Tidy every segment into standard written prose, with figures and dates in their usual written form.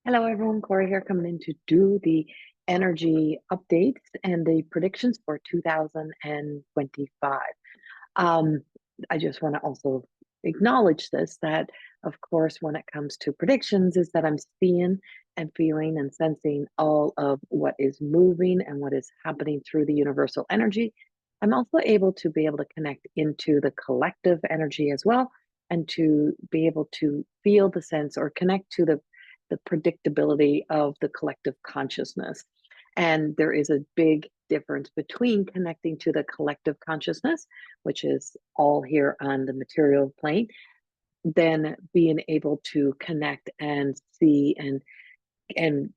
Hello, everyone. Corey here, coming in to do the energy updates and the predictions for 2025. Um, I just want to also acknowledge this that, of course, when it comes to predictions, is that I'm seeing and feeling and sensing all of what is moving and what is happening through the universal energy. I'm also able to connect into the collective energy as well, and to be able to feel the sense or connect to the predictability of the collective consciousness. And there is a big difference between connecting to the collective consciousness, which is all here on the material plane, than being able to connect and see and and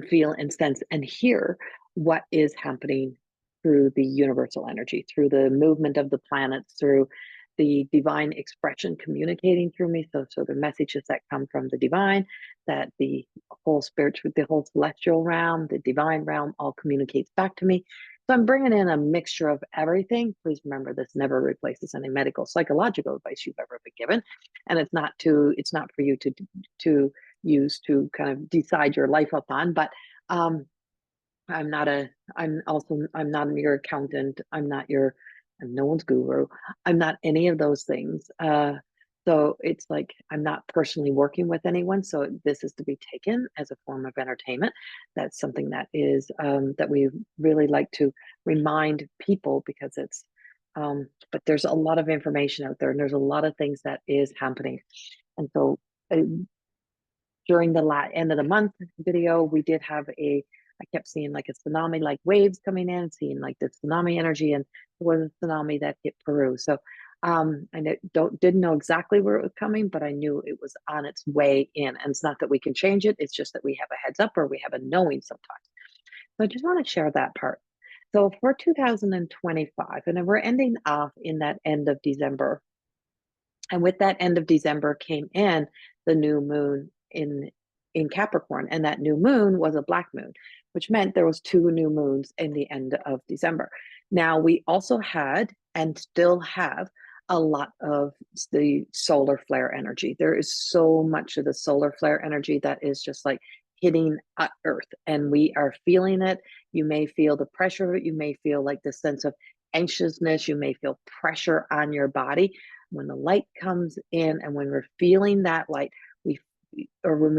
feel and sense and hear what is happening through the universal energy, through the movement of the planets, through the divine expression communicating through me. So the messages that come from the divine, that the whole spiritual, the whole celestial realm, the divine realm, all communicates back to me. So I'm bringing in a mixture of everything. Please remember, this never replaces any medical, psychological advice you've ever been given, and it's not for you to use to kind of decide your life upon. But um, I'm not a, I'm not your accountant. I'm no one's guru. I'm not any of those things. So it's like I'm not personally working with anyone. So this is to be taken as a form of entertainment. That's something that is that we really like to remind people, because but there's a lot of information out there, and there's a lot of things that is happening. And so uh, during the end of the month video, we did have I kept seeing like a tsunami, like waves coming in, seeing like the tsunami energy, and there was a tsunami that hit Peru. So didn't know exactly where it was coming, but I knew it was on its way in. And it's not that we can change it, it's just that we have a heads up, or we have a knowing sometimes. So I just want to share that part. So for 2025, and then we're ending off in that end of December. And with that end of December came in the new moon in Capricorn, and that new moon was a black moon, which meant there was two new moons in the end of December. Now we also had and still have a lot of the solar flare energy. There is so much of the solar flare energy that is just like hitting Earth, and we are feeling it. You may feel the pressure of it. You may feel like the sense of anxiousness. You may feel pressure on your body when the light comes in, and when we're feeling that light, we or when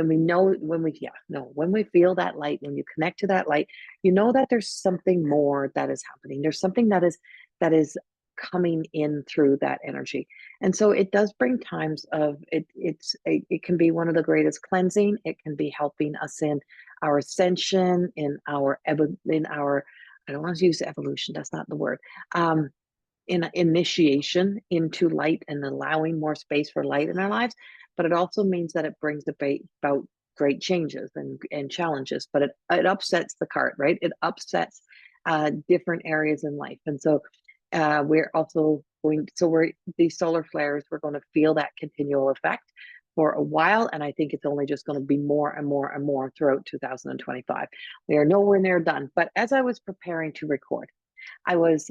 we know when we yeah no when we feel that light, when you connect to that light, you know that there's something more that is happening. There's something that is coming in through that energy. And so it does bring times of it can be one of the greatest cleansing. It can be helping us in our ascension, in our I don't want to use evolution, that's not the word, in initiation into light and allowing more space for light in our lives. But it also means that it brings about great changes and challenges. But it upsets the cart, right? It upsets different areas in life. And so we're also these solar flares, we're going to feel that continual effect for a while. And I think it's only just going to be more and more and more throughout 2025. We are nowhere near done. But as I was preparing to record, I was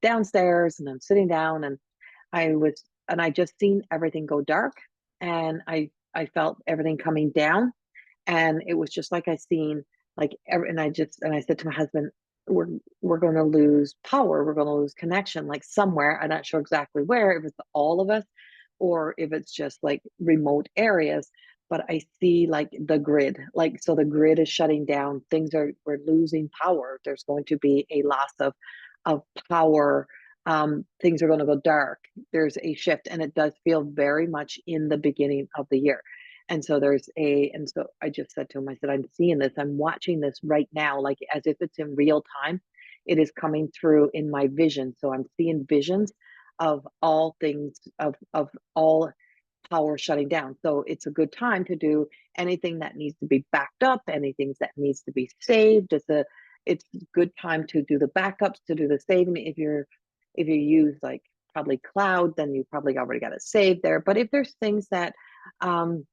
downstairs and I'm sitting down, and I just seen everything go dark, and I felt everything coming down, and it was just like I seen and I said to my husband, we're going to lose power, we're going to lose connection, like somewhere. I'm not sure exactly where, if it's all of us or if it's just like remote areas, but I see like the grid, like, so the grid is shutting down, we're losing power, there's going to be a loss of power. Things are going to go dark. There's a shift, and it does feel very much in the beginning of the year. And so and so I just said to him, I said, I'm seeing this, I'm watching this right now, like as if it's in real time. It is coming through in my vision. So I'm seeing visions of all things, of all power shutting down. So it's a good time to do anything that needs to be backed up, anything that needs to be saved. It's a good time to do the backups, to do the saving. If you use like probably cloud, then you probably already got it saved there. But if there's things um,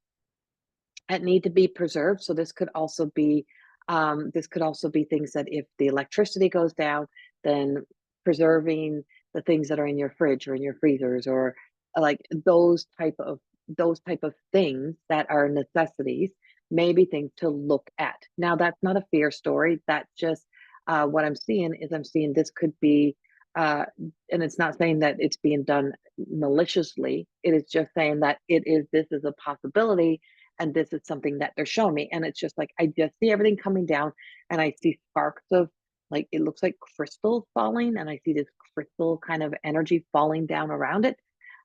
that need to be preserved, so this could also be things that if the electricity goes down, then preserving the things that are in your fridge or in your freezers, or like those type of those type of things that are necessities may be things to look at. Now, that's not a fear story. That's just what I'm seeing is I'm seeing this could be, and it's not saying that it's being done maliciously. It is just saying that this is a possibility, and this is something that they're showing me. And it's just like, I just see everything coming down, and I see sparks of, like, it looks like crystals falling, and I see this crystal kind of energy falling down around it.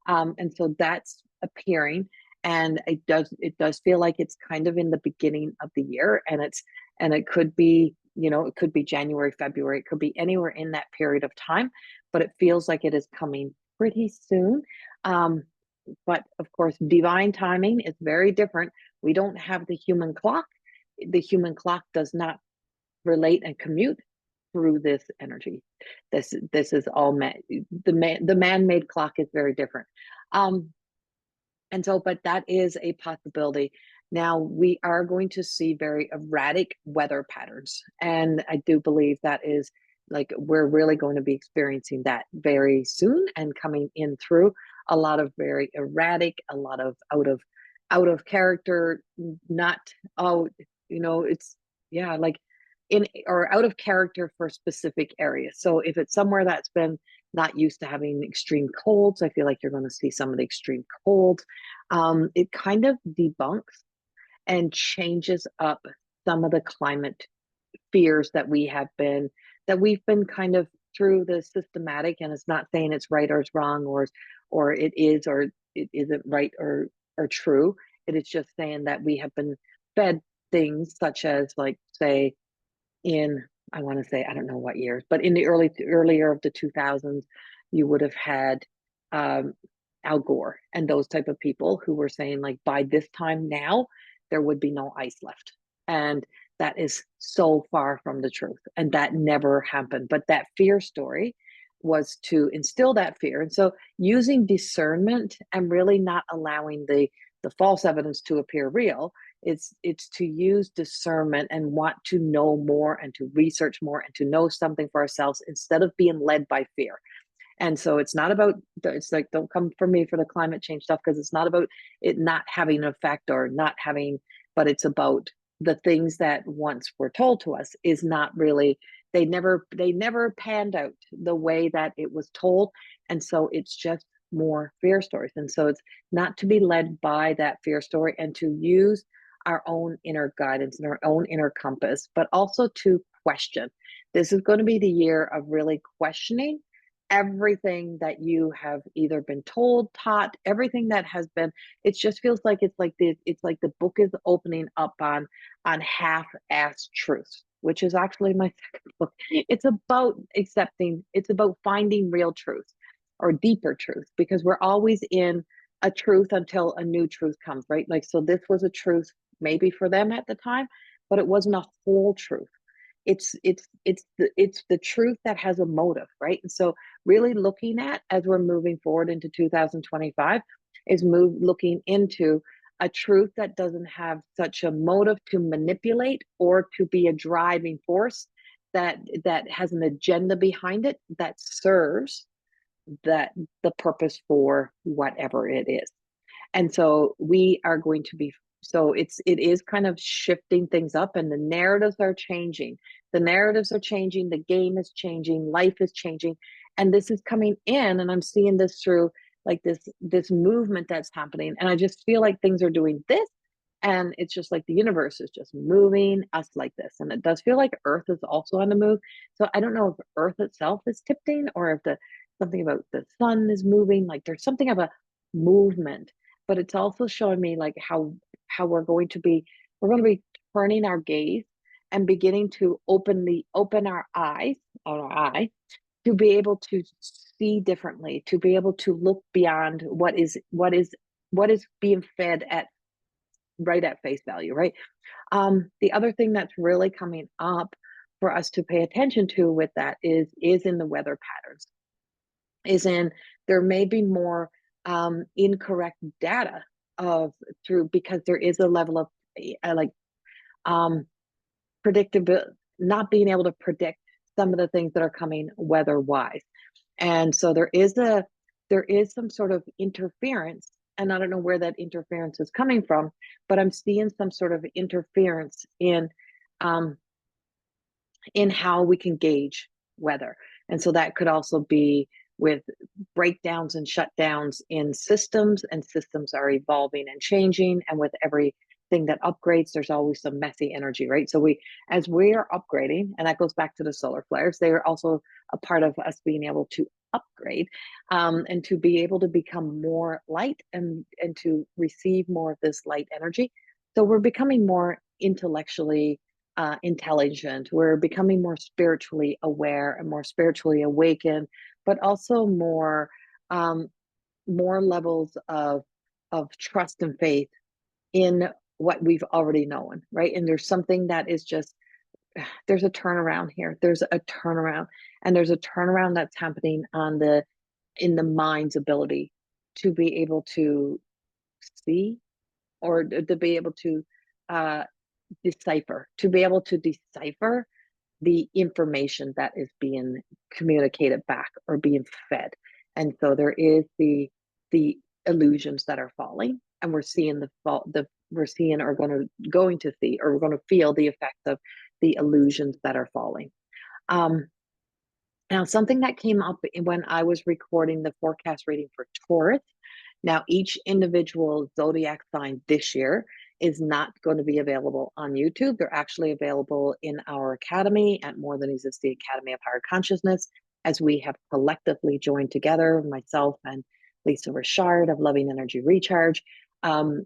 And so that's appearing, and it does feel like it's kind of in the beginning of the year, and it could be, it could be January, February, it could be anywhere in that period of time, but it feels like it is coming pretty soon. But of course, divine timing is very different. We don't have the human clock. The human clock does not relate and commute through this energy. This is all the man-made clock is very different. And so, but that is a possibility. Now, we are going to see very erratic weather patterns. And I do believe that is, like, we're really going to be experiencing that very soon and coming in through a lot of very erratic, a lot of out of character, not, oh, it's, yeah, like in or out of character for specific areas. So if it's somewhere that's been not used to having extreme colds, I feel like you're going to see some of the extreme colds. It kind of debunks and changes up some of the climate fears that we've been kind of through the systematic. And it's not saying it's right or it's wrong, or it is or it isn't right or true. It is just saying that we have been fed things such as, like, say, in, I want to say, I don't know what years, but in the earlier of the 2000s, you would have had Al Gore and those type of people who were saying, like, by this time now, there would be no ice left. And that is so far from the truth. And that never happened. But that fear story was to instill that fear. And so using discernment and really not allowing the false evidence to appear real, it's to use discernment and want to know more and to research more and to know something for ourselves instead of being led by fear. And so it's not about, it's like, don't come for me for the climate change stuff, because it's not about it not having an effect or not having, but it's about the things that once were told to us is not really, they never panned out the way that it was told. And so it's just more fear stories. And so it's not to be led by that fear story and to use our own inner guidance and our own inner compass, but also to question. This is going to be the year of really questioning everything that you have either been told, taught, everything that has been. It just feels like it's like the book is opening up on half-assed truth, which is actually my second book. It's about accepting, it's about finding real truth or deeper truth, because we're always in a truth until a new truth comes, right? Like, so this was a truth maybe for them at the time, but it wasn't a whole truth. It's the truth that has a motive, right? And so really looking at, as we're moving forward into 2025, is looking into a truth that doesn't have such a motive to manipulate or to be a driving force, that has an agenda behind it that serves the purpose for whatever it is. And so we are going to be, so it is kind of shifting things up, and the narratives are changing. The narratives are changing, the game is changing, life is changing. And this is coming in, and I'm seeing this through, like, this movement that's happening. And I just feel like things are doing this, and it's just like the universe is just moving us like this. And it does feel like Earth is also on the move. So I don't know if Earth itself is tipping, or if something about the sun is moving. Like, there's something of a movement. But it's also showing me, like, how we're going to be turning our gaze and beginning to open our eyes, to be able to see differently, to be able to look beyond what is being fed at right at face value, right? The other thing that's really coming up for us to pay attention to with that is in the weather patterns, is in, there may be more incorrect data because there is a level of predictability, not being able to predict some of the things that are coming weather wise. And so there is some sort of interference and I don't know where that interference is coming from, but I'm seeing some sort of interference um, in how we can gauge weather. And so that could also be with breakdowns and shutdowns in systems, and systems are evolving and changing. And with everything that upgrades, there's always some messy energy, right? So as we are upgrading, and that goes back to the solar flares, they are also a part of us being able to upgrade, and to be able to become more light, and to receive more of this light energy. So we're becoming more intellectually intelligent. We're becoming more spiritually aware and more spiritually awakened, but also um, more levels of trust and faith in what we've already known, right? And there's something that is just there's a turnaround here. There's a turnaround, and there's a turnaround that's happening in the mind's ability to be able to see, or to be able to uh, to be able to decipher the information that is being communicated back or being fed. And so there is the illusions that are falling, and we're seeing we're seeing, or going to see, or we're going to feel the effects of the illusions that are falling. Um, Now, something that came up when I was recording the forecast reading for Taurus. Now, each individual zodiac sign this year is not going to be available on YouTube. They're actually available in our academy at More Than Exists, the Academy of Higher Consciousness, as we have collectively joined together, myself and Lisa Richard of Loving Energy Recharge.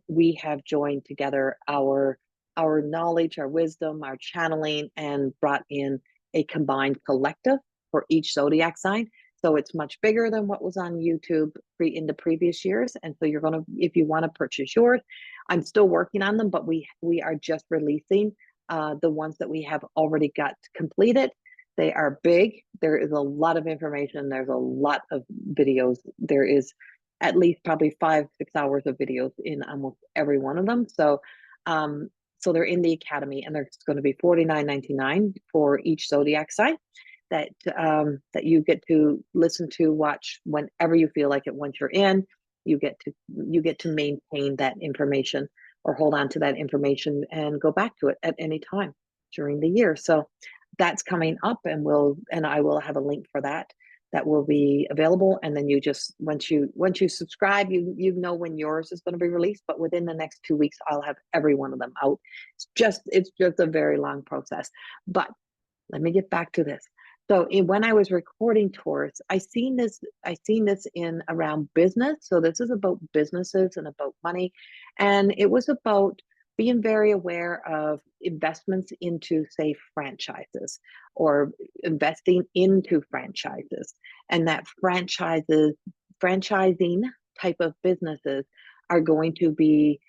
We have joined together our knowledge, our wisdom, our channeling, and brought in a combined collective for each zodiac sign. So it's much bigger than what was on YouTube in the previous years. And so you're going to, if you want to purchase yours, I'm still working on them, but we are just releasing the ones that we have already got completed. They are big. There is a lot of information. There's a lot of videos. There is at least probably 5-6 hours of videos in almost every one of them. So they're in the academy, and there's going to be $49.99 for each zodiac sign that you get to listen to, watch whenever you feel like it. Once you're in, you get to maintain that information, or hold on to that information and go back to it at any time during the year. So that's coming up, and I will have a link for that will be available. And then you just, once you subscribe, you know when yours is going to be released. But within the next 2 weeks, I'll have every one of them out. It's just a very long process. But let me get back to this. So when I was recording Taurus, I seen this in around business. So this is about businesses and about money. And it was about being very aware of investments into, say, franchises, or investing into franchises. And that franchising type of businesses are going to be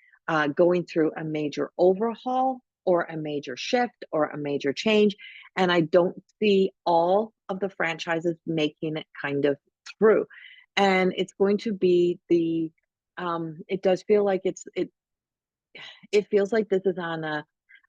going through a major overhaul, or a major shift, or a major change. And I don't see all of the franchises making it kind of through. And it's going to be it does feel like it feels like this is on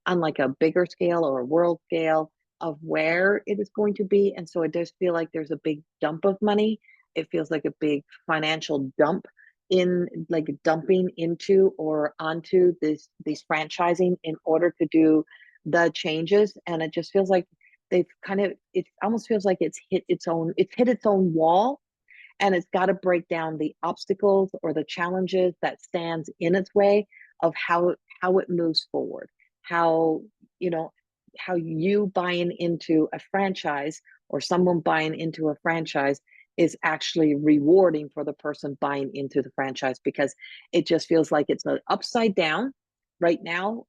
like a bigger scale, or a world scale of where it is going to be. And so it does feel like there's a big dump of money. It feels like a big financial dump, in like dumping into or onto these franchising in order to do the changes. And it just feels like it almost feels like it's hit its own wall, and it's got to break down the obstacles or the challenges that stands in its way of how it moves forward. How, how you buying into a franchise, or someone buying into a franchise, is actually rewarding for the person buying into the franchise, because it just feels like it's an upside down right now.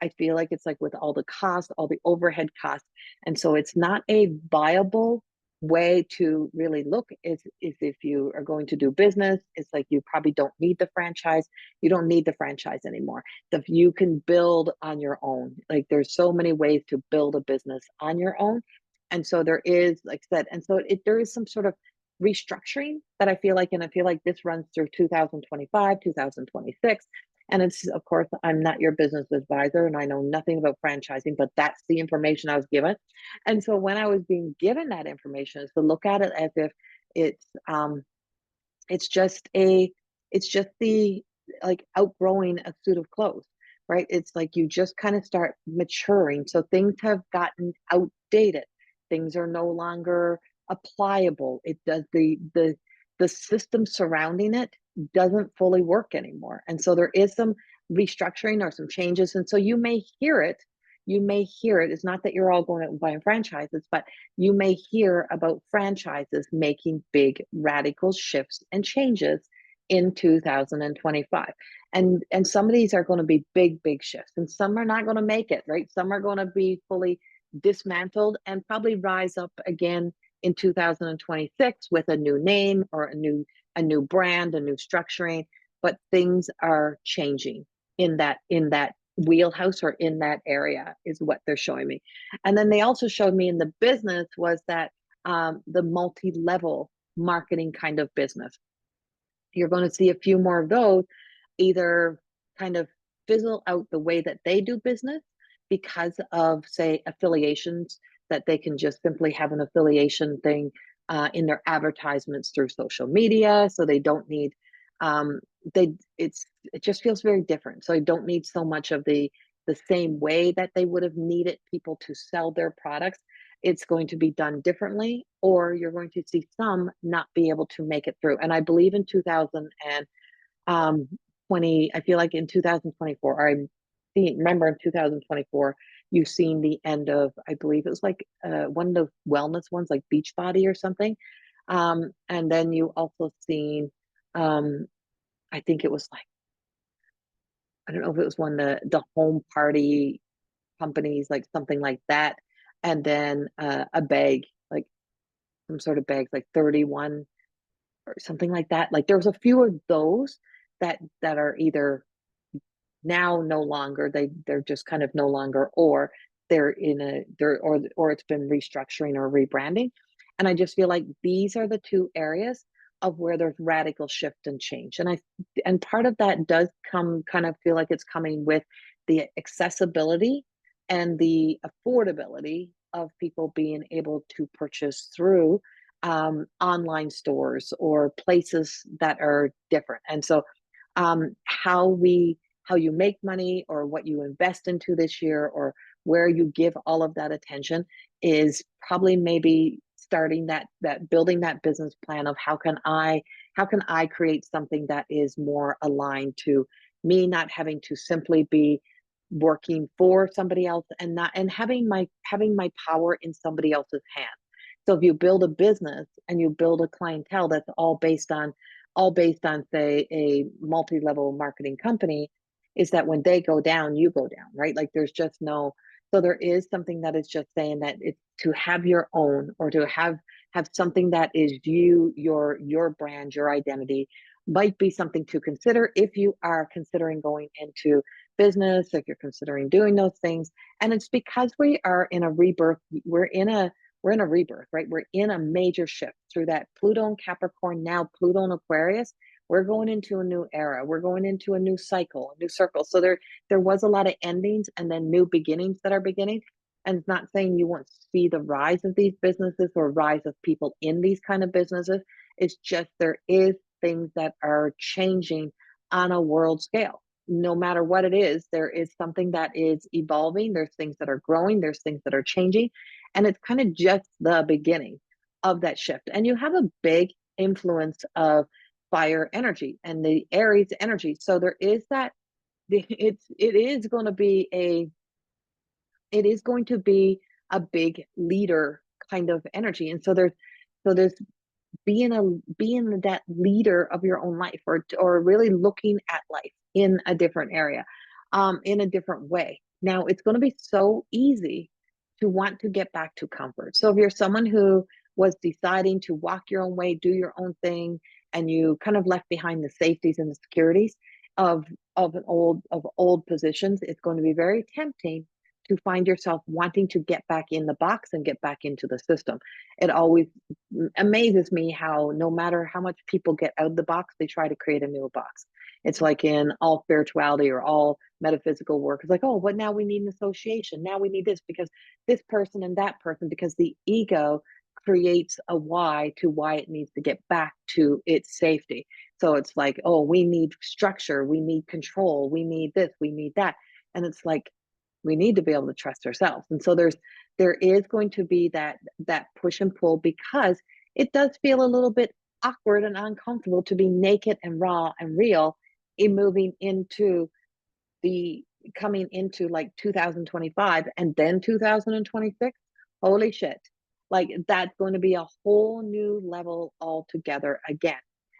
I feel like it's like with all the cost, all the overhead costs. And so it's not a viable way to really look. Is if you are going to do business, it's like you probably don't need the franchise. You don't need the franchise anymore. If you can build on your own, like there's so many ways to build a business on your own. And so there is, like I said, and so there is some sort of restructuring that I feel like, and I feel like this runs through 2025, 2026. And it's, of course, I'm not your business advisor, and I know nothing about franchising, but that's the information I was given. And so when I was being given that information, is to look at it as if it's just it's just the like outgrowing a suit of clothes, right? It's like you just kind of start maturing. So things have gotten outdated. Things are no longer applicable. It does the system surrounding it doesn't fully work anymore. And so there is some restructuring or some changes. And so you may hear it. You may hear it. It's not that you're all going out and buying franchises, but you may hear about franchises making big radical shifts and changes in 2025. And some of these are going to be big shifts, and some are not going to make it, right? Some are going to be fully dismantled and probably rise up again in 2026 with a new name or a new brand, a new structuring. But things are changing in that wheelhouse or in that area is what they're showing me. And then they also showed me in the business was that the multi-level marketing kind of business. You're going to see a few more of those either kind of fizzle out the way that they do business because of, say, affiliations, that they can just simply have an affiliation thing in their advertisements through social media, so they don't need they it just feels very different. So I don't need so much of the same way that they would have needed people to sell their products. It's going to be done differently, or you're going to see some not be able to make it through. And I believe in 2020, I feel like in 2024, remember in 2024, you've seen the end of, I believe it was like one of the wellness ones, like Beachbody or something. And then you also seen, I think it was like, I don't know if it was one of the home party companies, like something like that. And then a bag, like some sort of bags, like 31 or something like that. Like there was a few of those that are either now no longer, they're just kind of no longer, or they're it's been restructuring or rebranding. And I just feel like these are the two areas of where there's radical shift and change. And part of that does come, kind of feel like it's coming with the accessibility and the affordability of people being able to purchase through online stores or places that are different. And so how you make money or what you invest into this year or where you give all of that attention is probably maybe starting that building that business plan of how can I create something that is more aligned to me, not having to simply be working for somebody else and not and having my power in somebody else's hands. So if you build a business and you build a clientele that's all based on say a multi-level marketing company, is that when they go down, you go down, right? Like there's just no, so there is something that is just saying that it's to have your own, or to have something that is your brand, your identity, might be something to consider if you are considering going into business, if you're considering doing those things. And it's because we are in a rebirth, we're in a rebirth, right? We're in a major shift through that Pluto and Capricorn, now Pluto and Aquarius. We're going into a new era. We're going into a new cycle, a new circle. So there was a lot of endings and then new beginnings that are beginning. And it's not saying you won't see the rise of these businesses or rise of people in these kind of businesses. It's just there is things that are changing on a world scale. No matter what it is, there is something that is evolving. There's things that are growing. There's things that are changing. And it's kind of just the beginning of that shift. And you have a big influence of fire energy and the Aries energy. So there is that it is going to be a big leader kind of energy. And so there's being that leader of your own life, or really looking at life in a different area, in a different way. Now it's going to be so easy to want to get back to comfort. So if you're someone who was deciding to walk your own way, do your own thing, and you kind of left behind the safeties and the securities of old positions, it's going to be very tempting to find yourself wanting to get back in the box and get back into the system. It always amazes me how no matter how much people get out of the box, they try to create a new box. It's like in all spirituality or all metaphysical work. It's like, oh, but now we need an association. Now we need this because this person and that person, because the ego creates a why to why it needs to get back to its safety. So it's like, oh, we need structure, we need control, we need this, we need that. And it's like, we need to be able to trust ourselves. And so there is going to be that push and pull, because it does feel a little bit awkward and uncomfortable to be naked and raw and real in moving into the coming into like 2025 and then 2026. Holy shit. Like that's going to be a whole new level altogether again.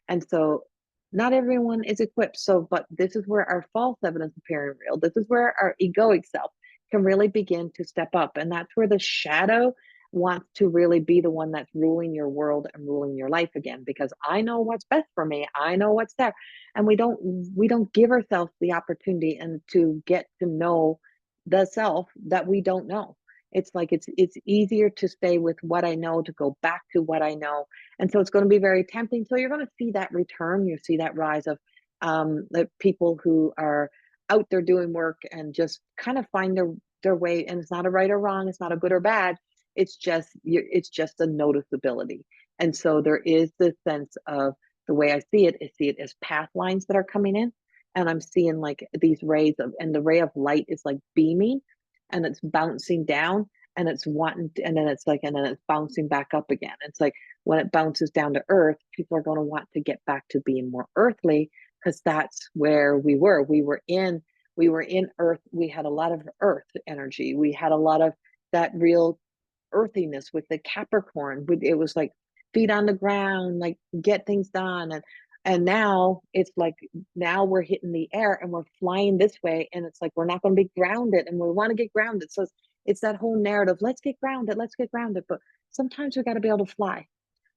And so not everyone is equipped. So, but this is where our false evidence appearing real. This is where our egoic self can really begin to step up. And that's where the shadow wants to really be the one that's ruling your world and ruling your life again, because I know what's best for me. I know what's there. And we don't give ourselves the opportunity and to get to know the self that we don't know. It's like it's easier to stay with what I know, to go back to what I know. And so it's going to be very tempting. So you're going to see that return. You see that rise of the people who are out there doing work and just kind of find their way. And it's not a right or wrong, it's not a good or bad. It's just a noticeability. And so there is this sense of, the way I see it as path lines that are coming in. And I'm seeing like these rays of, and the ray of light is like beaming and it's bouncing down and it's wanting to, and then it's like, and then it's bouncing back up again. It's like when it bounces down to earth, people are going to want to get back to being more earthly, because that's where we were. We were in earth. We had a lot of earth energy. We had a lot of that real earthiness with the Capricorn. It was like feet on the ground, like get things done. And now it's like, now we're hitting the air and we're flying this way, and it's like we're not going to be grounded, and we want to get grounded. So it's that whole narrative, let's get grounded, let's get grounded. But sometimes we got to be able to fly,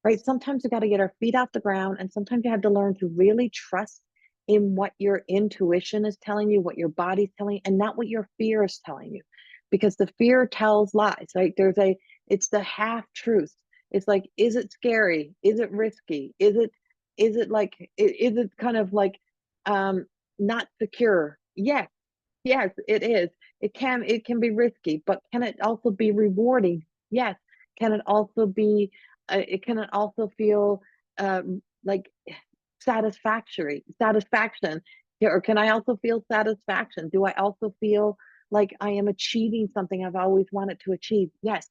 right? Sometimes we got to get our feet off the ground, and sometimes you have to learn to really trust in what your intuition is telling you, what your body's telling you, and not what your fear is telling you, because the fear tells lies, right? It's the half truth. It's like, is it scary? Is it risky? Is it like, is it kind of like um not secure? Yes, yes, it is. It can be risky, but can it also be rewarding? Yes. Can it also be it can it also feel like satisfaction? Yeah, or can I also feel satisfaction? Do I also feel like I am achieving something I've always wanted to achieve? Yes.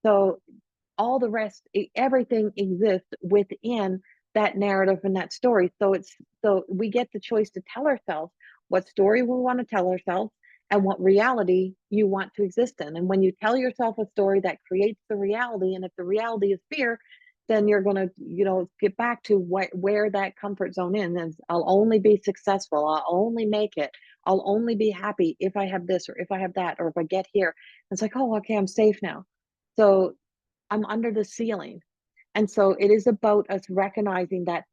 So all the rest, everything exists within that narrative and that story. So we get the choice to tell ourselves what story we want to tell ourselves and what reality you want to exist in. And when you tell yourself a story, that creates the reality. And if the reality is fear, then you're going to, get back to where that comfort zone is. And I'll only be successful. I'll only make it. I'll only be happy if I have this or if I have that, or if I get here. It's like, oh, okay, I'm safe now. So I'm under the ceiling. And so it is about us recognizing that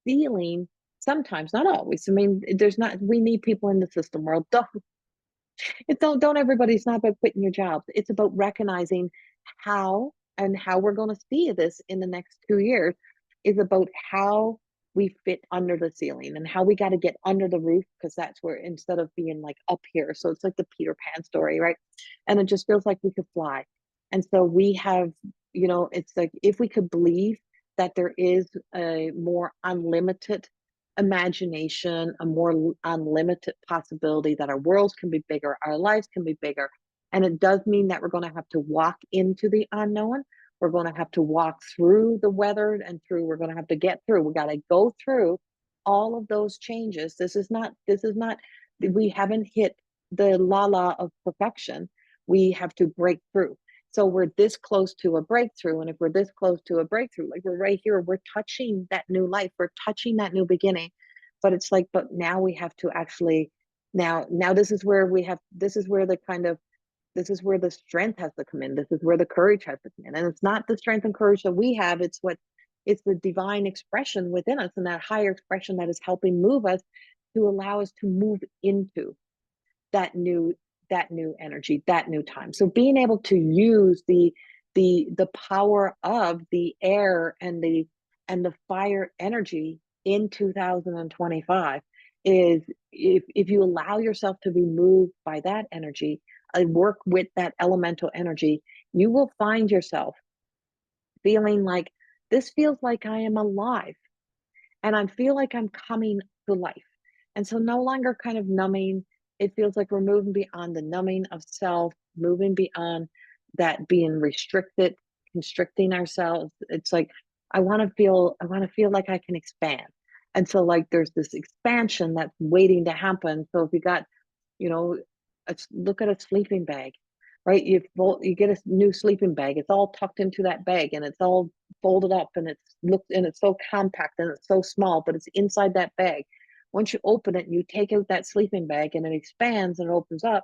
ceiling, sometimes, not always. I mean, we need people in the system world. Don't everybody, it's not about quitting your jobs. It's about recognizing how we're going to see this in the next 2 years is about how we fit under the ceiling and how we got to get under the roof, because that's where, instead of being like up here. So it's like the Peter Pan story, right? And it just feels like we could fly. And so we have, it's like, if we could believe that there is a more unlimited imagination, a more unlimited possibility that our worlds can be bigger, our lives can be bigger. And it does mean that we're going to have to walk into the unknown. We're going to have to walk through the weather and we're going to have to get through. We got to go through all of those changes. We haven't hit the la of perfection. We have to break through. So we're this close to a breakthrough. And if we're this close to a breakthrough, like we're right here, we're touching that new life, we're touching that new beginning. But it's like, but now we have to actually, now this is where the strength has to come in. This is where the courage has to come in. And it's not the strength and courage that we have, it's the divine expression within us, and that higher expression that is helping move us to allow us to move into that new energy, that new time. So being able to use the power of the air and the fire energy in 2025 is, if you allow yourself to be moved by that energy, work with that elemental energy, you will find yourself feeling like, this feels like I am alive. and I feel like I'm coming to life. And so no longer kind of numbing. It feels like we're moving beyond the numbing of self, moving beyond that being restricted, constricting ourselves. It's like I want to feel like I can expand. And so like there's this expansion that's waiting to happen. So if you got, you know, look at a sleeping bag, right? You get a new sleeping bag. It's all tucked into that bag, and it's all folded up, and it's so compact and it's so small, but it's inside that bag. Once you open it and you take out that sleeping bag and it expands and it opens up,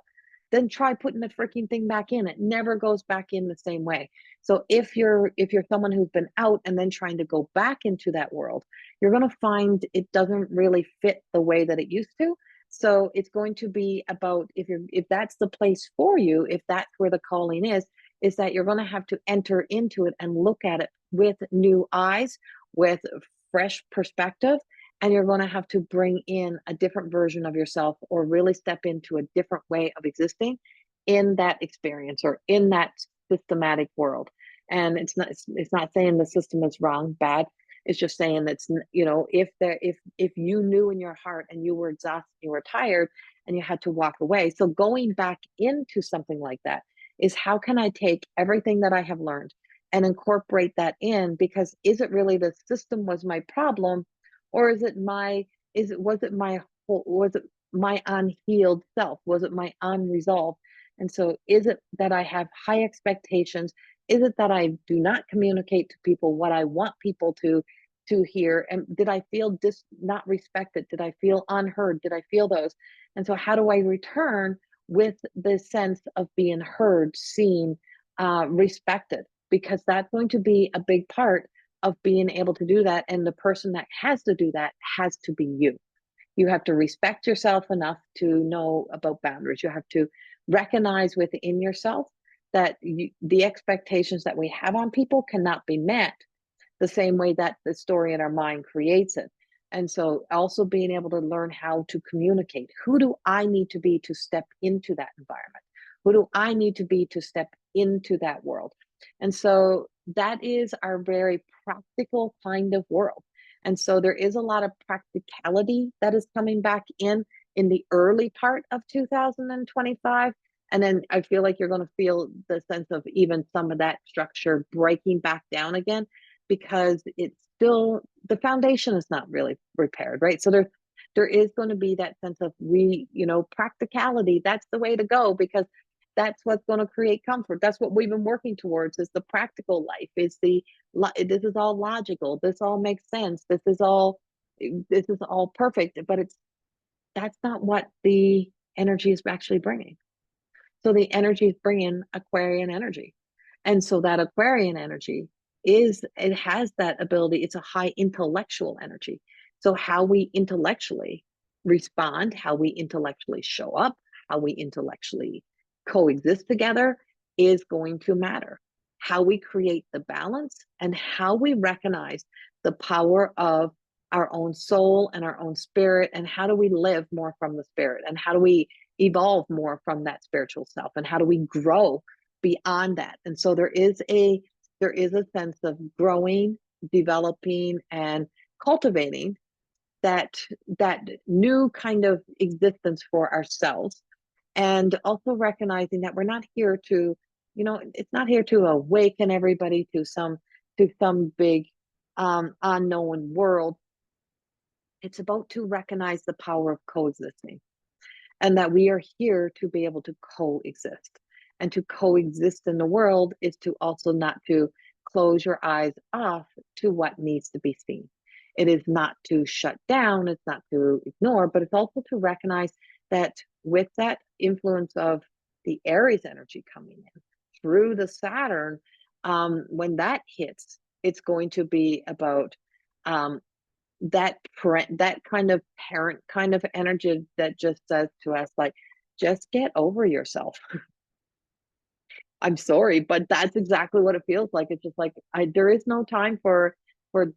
then try putting the freaking thing back in. It never goes back in the same way. So if you're someone who's been out and then trying to go back into that world, you're going to find it doesn't really fit the way that it used to. So it's going to be about, if that's the place for you, if that's where the calling is that you're going to have to enter into it and look at it with new eyes, with fresh perspective, and you're going to have to bring in a different version of yourself, or really step into a different way of existing in that experience or in that systematic world. And it's not saying the system is wrong, bad. It's just saying that's, if you knew in your heart and you were exhausted, you were tired, and you had to walk away. So going back into something like that is, how can I take everything that I have learned and incorporate that in? Because is it really the system was my problem, or was it my unhealed self? Was it my unresolved? And so is it that I have high expectations? Is it that I do not communicate to people what I want people to hear? And did I feel not respected? Did I feel unheard? Did I feel those? And so how do I return with the sense of being heard, seen, respected? Because that's going to be a big part of being able to do that. And the person that has to do that has to be you. You have to respect yourself enough to know about boundaries. You have to recognize within yourself that the expectations that we have on people cannot be met the same way that the story in our mind creates it. And so also being able to learn how to communicate. Who do I need to be to step into that environment? Who do I need to be to step into that world? And so that is our very practical kind of world. And so there is a lot of practicality that is coming back in the early part of 2025. And then I feel like you're going to feel the sense of even some of that structure breaking back down again, because it's still, the foundation is not really repaired, right? So there is going to be that sense of practicality. That's the way to go, because that's what's going to create comfort. That's what we've been working towards, is the practical life. This is all logical. This all makes sense. This is all perfect, but that's not what the energy is actually bringing. So the energy is bringing Aquarian energy. And so that Aquarian energy it has that ability. It's a high intellectual energy. So how we intellectually respond, how we intellectually show up, how we intellectually coexist together is going to matter. How we create the balance and how we recognize the power of our own soul and our own spirit, and how do we live more from the spirit, and how do we evolve more from that spiritual self, and how do we grow beyond that. And so there is a sense of growing, developing, and cultivating that new kind of existence for ourselves, and also recognizing that we're not here to, it's not here to awaken everybody to some big unknown world. It's about to recognize the power of coexisting, and that we are here to be able to coexist. And to coexist in the world is to also not to close your eyes off to what needs to be seen. It is not to shut down, it's not to ignore, but it's also to recognize that with that influence of the Aries energy coming in through the Saturn, when that hits, it's going to be about that kind of parent kind of energy that just says to us, like, just get over yourself. I'm sorry, but that's exactly what it feels like. It's just like, there is no time for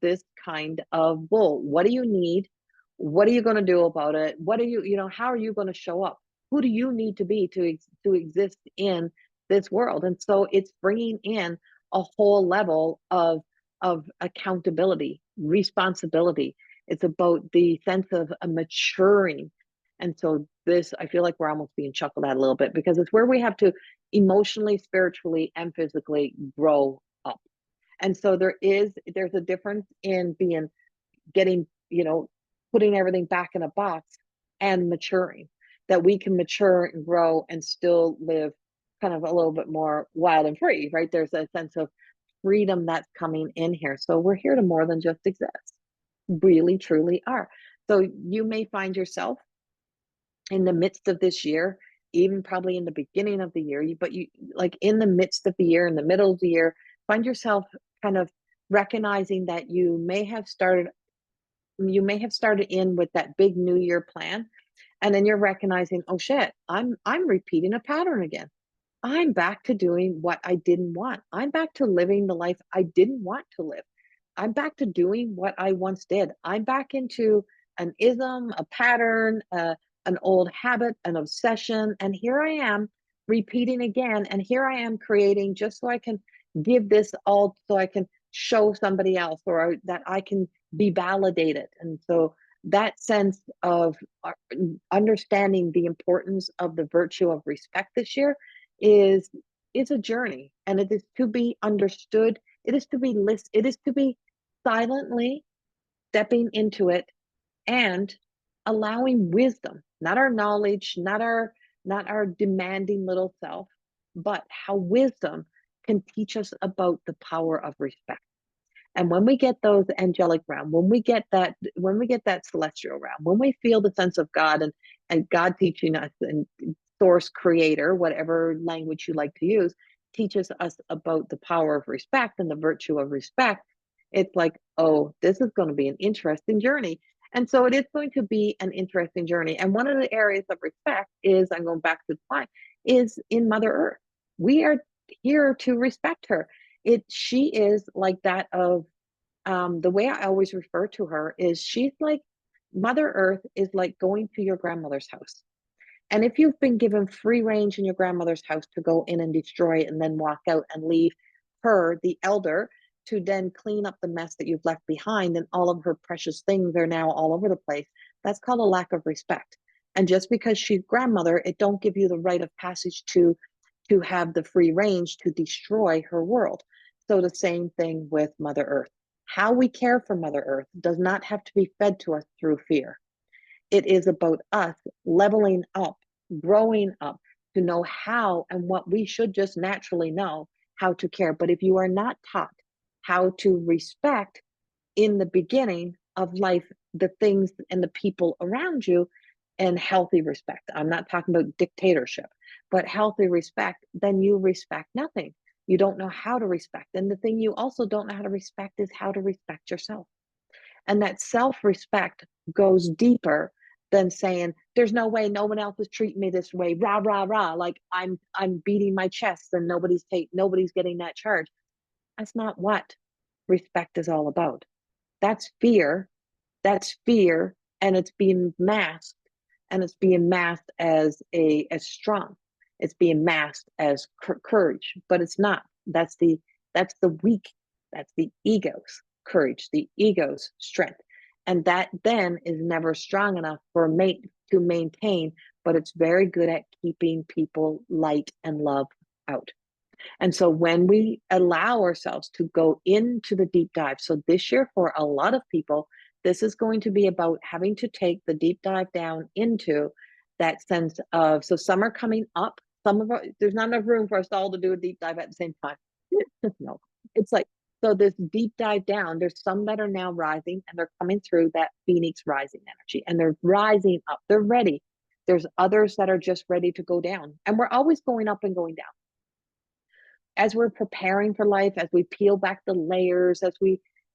this kind of bull. What do you need? What are you going to do about it? What are how are you going to show up? Who do you need to be to exist in this world? And so it's bringing in a whole level of accountability, responsibility. It's about the sense of a maturing. And so this, I feel like we're almost being chuckled at a little bit, because it's where we have to emotionally, spiritually, and physically grow up. And so there's a difference in getting, putting everything back in a box and maturing, that we can mature and grow and still live kind of a little bit more wild and free, right? There's a sense of freedom that's coming in here. So we're here to more than just exist. Really, truly are. So you may find yourself in the midst of this year, even probably in the beginning of the year, but you like in the midst of the year, in the middle of the year, find yourself kind of recognizing that you may have started in with that big new year plan, and then you're recognizing, oh shit, I'm repeating a pattern again. I'm back to doing what I didn't want. I'm back to living the life I didn't want to live. I'm back to doing what I once did. I'm back into an ism, a pattern, an old habit, an obsession. And here I am repeating again. And here I am creating just so I can give this all, so I can show somebody else, or that I can be validated. And so that sense of understanding the importance of the virtue of respect this year is a journey, and it is to be understood. It is to be listened. It is to be silently stepping into it and allowing wisdom, not our knowledge, not our demanding little self, but how wisdom can teach us about the power of respect. And when we get those angelic realm, when we get that celestial realm, when we feel the sense of God, and God teaching us, and source, creator, whatever language you like to use, teaches us about the power of respect and the virtue of respect, it's like, oh, this is going to be an interesting journey. And so it is going to be an interesting journey. And one of the areas of respect is, I'm going back to the line, is in Mother Earth. We are here to respect her. She is like that of, the way I always refer to her is, she's like, Mother Earth is like going to your grandmother's house. And if you've been given free range in your grandmother's house to go in and destroy it and then walk out and leave her, the elder, to then clean up the mess that you've left behind, and all of her precious things are now all over the place, that's called a lack of respect. And just because she's grandmother, it don't give you the rite of passage to have the free range to destroy her world. So the same thing with Mother Earth. How we care for Mother Earth does not have to be fed to us through fear. It is about us leveling up, growing up, to know how and what we should just naturally know how to care. But if you are not taught how to respect in the beginning of life, the things and the people around you, and healthy respect, I'm not talking about dictatorship, but healthy respect, then you respect nothing. You don't know how to respect. And the thing you also don't know how to respect is how to respect yourself. And that self-respect goes deeper than saying, there's no way, no one else is treating me this way, rah, rah, rah, like I'm beating my chest and nobody's getting that charge. That's not what respect is all about. That's fear. That's fear. And it's being masked. And it's being masked as strong. It's being masked as courage, but it's not. That's the weak. That's the ego's courage, the ego's strength. And that then is never strong enough for a mate to maintain, but it's very good at keeping people light and love out. And so when we allow ourselves to go into the deep dive, so this year for a lot of people, this is going to be about having to take the deep dive down into that sense of, so some are coming up, there's not enough room for us all to do a deep dive at the same time. No, it's like, so this deep dive down, there's some that are now rising, and they're coming through that Phoenix rising energy, and they're rising up, they're ready. There's others that are just ready to go down, and we're always going up and going down. As we're preparing for life, as we peel back the layers,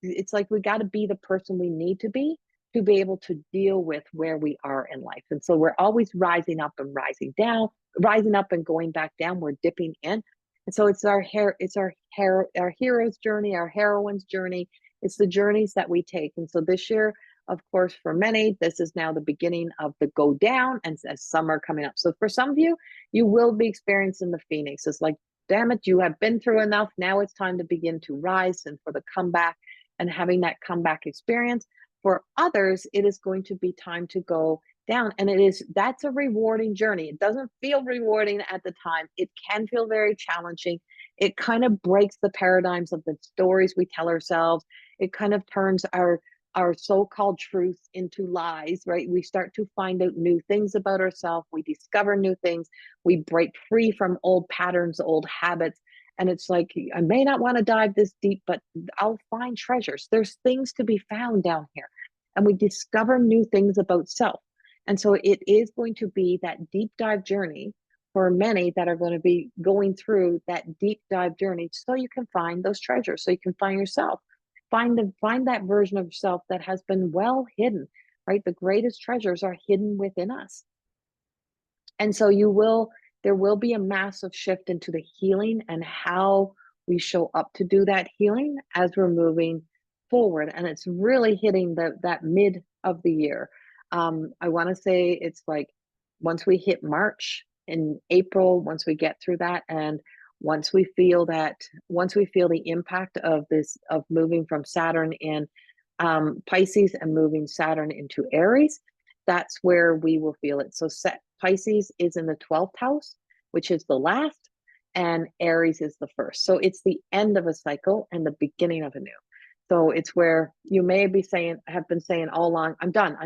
it's like we got to be the person we need to be able to deal with where we are in life. And so we're always rising up and rising down, rising up and going back down. We're dipping in. And so it's our hero's journey, our heroine's journey. It's the journeys that we take. And so this year, of course, for many, this is now the beginning of the go down, and as summer coming up. So for some of you, you will be experiencing the Phoenix. It's like, damn it, you have been through enough. Now it's time to begin to rise and for the comeback and having that comeback experience. For others, it is going to be time to go down. And that's a rewarding journey. It doesn't feel rewarding at the time. It can feel very challenging. It kind of breaks the paradigms of the stories we tell ourselves. It kind of turns our so-called truths into lies, right? We start to find out new things about ourselves. We discover new things. We break free from old patterns, old habits. And it's like, I may not want to dive this deep, but I'll find treasures. There's things to be found down here. And we discover new things about self. And so it is going to be that deep dive journey for many that are going to be going through that deep dive journey so you can find those treasures, so you can find yourself. Find that version of yourself that has been well hidden, right? The greatest treasures are hidden within us. And so there will be a massive shift into the healing and how we show up to do that healing as we're moving forward. And it's really hitting that mid of the year. I want to say it's like once we hit March, in April, once we get through that, and once we feel the impact of moving from Saturn in Pisces and moving Saturn into Aries, that's where we will feel it. So Pisces is in the 12th house, which is the last, and Aries is the first. So it's the end of a cycle and the beginning of a new. So it's where you may have been saying all along, I'm done.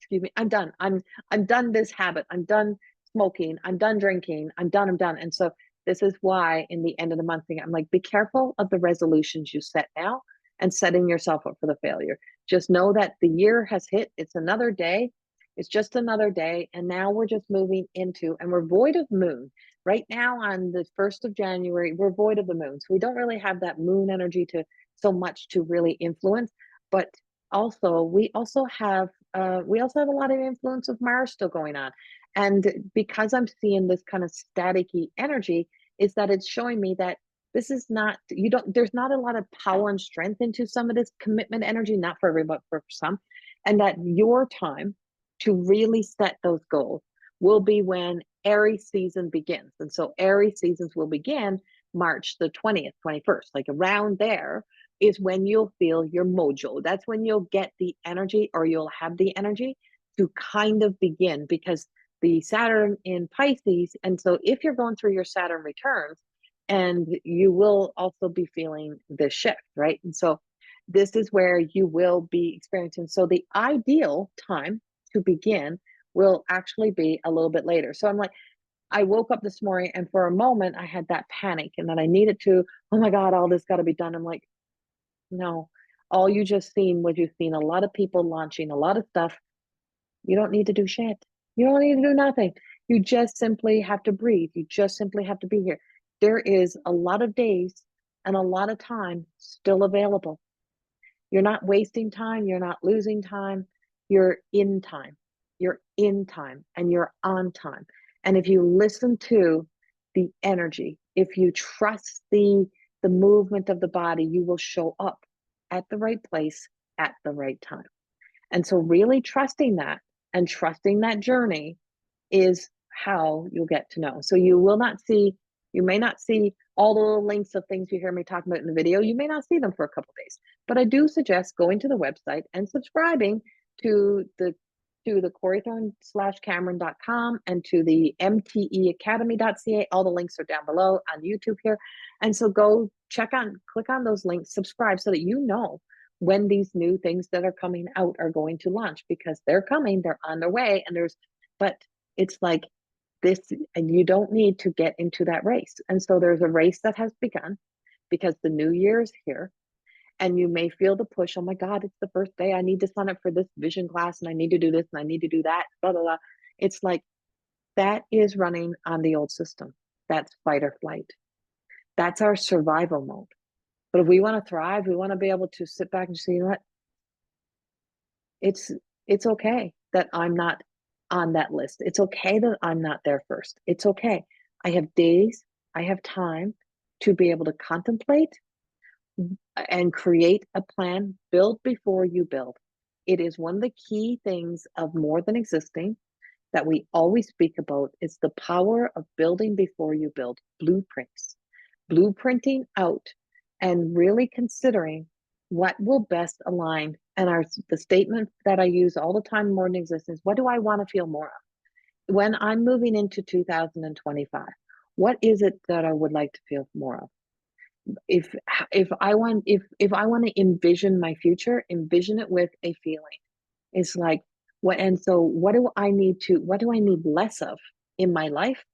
Excuse me, I'm done. I'm done this habit. I'm done smoking. I'm done drinking. I'm done. And so this is why in the end of the month thing, I'm like, be careful of the resolutions you set now and setting yourself up for the failure. Just know that the year has hit. It's another day. It's just another day. And now we're just moving into, and we're void of moon. Right now on the 1st of January, we're void of the moon. So we don't really have that moon energy to so much to really influence. But also, we also have a lot of influence of Mars still going on. And because I'm seeing this kind of staticky energy, is that it's showing me that this is not, there's not a lot of power and strength into some of this commitment energy, not for everybody, but for some. And that your time to really set those goals will be when Aries season begins. And so Aries seasons will begin March the 20th, 21st, like around there is when you'll feel your mojo. That's when you'll get the energy, or you'll have the energy to kind of begin, because the Saturn in Pisces. And so if you're going through your Saturn returns, and you will also be feeling this shift, right? And so this is where you will be experiencing. So the ideal time to begin will actually be a little bit later. So I'm like, I woke up this morning and for a moment I had that panic, and then I needed to, oh my God, all this got to be done. I'm like, no, all you've seen a lot of people launching a lot of stuff. You don't need to do shit. You don't need to do nothing. You just simply have to breathe. You just simply have to be here. There is a lot of days and a lot of time still available. You're not wasting time. You're not losing time. You're in time. You're in time and you're on time. And if you listen to the energy, if you trust the movement of the body, you will show up at the right place at the right time. And so really trusting that and trusting that journey is how you'll get to know. So you may not see all the little links of things you hear me talking about in the video. You may not see them for a couple of days, but I do suggest going to the website and subscribing to the CorrieThorne-Cameron.com and to the mteacademy.ca. All the links are down below on YouTube here. And so go click on those links, subscribe, so that you know when these new things that are coming out are going to launch, because they're coming, they're on their way. But it's like this, and you don't need to get into that race. And so there's a race that has begun because the new year is here. And you may feel the push, oh my God, it's the first day. I need to sign up for this vision class, and I need to do this, and I need to do that, blah, blah, blah. It's like, that is running on the old system. That's fight or flight. That's our survival mode. But if we want to thrive, we want to be able to sit back and say, you know what? It's okay that I'm not on that list. It's okay that I'm not there first. It's okay. I have days, I have time to be able to contemplate and create a plan. Build before you build. It is one of the key things of More Than Existing that we always speak about. It's the power of building before you build. Blueprinting out and really considering what will best align And the statement that I use all the time more than existence, what do I want to feel more of? When I'm moving into 2025, what is it that I would like to feel more of? If if I want to envision my future, envision it with a feeling. It's like what, and so what do I need less of in my life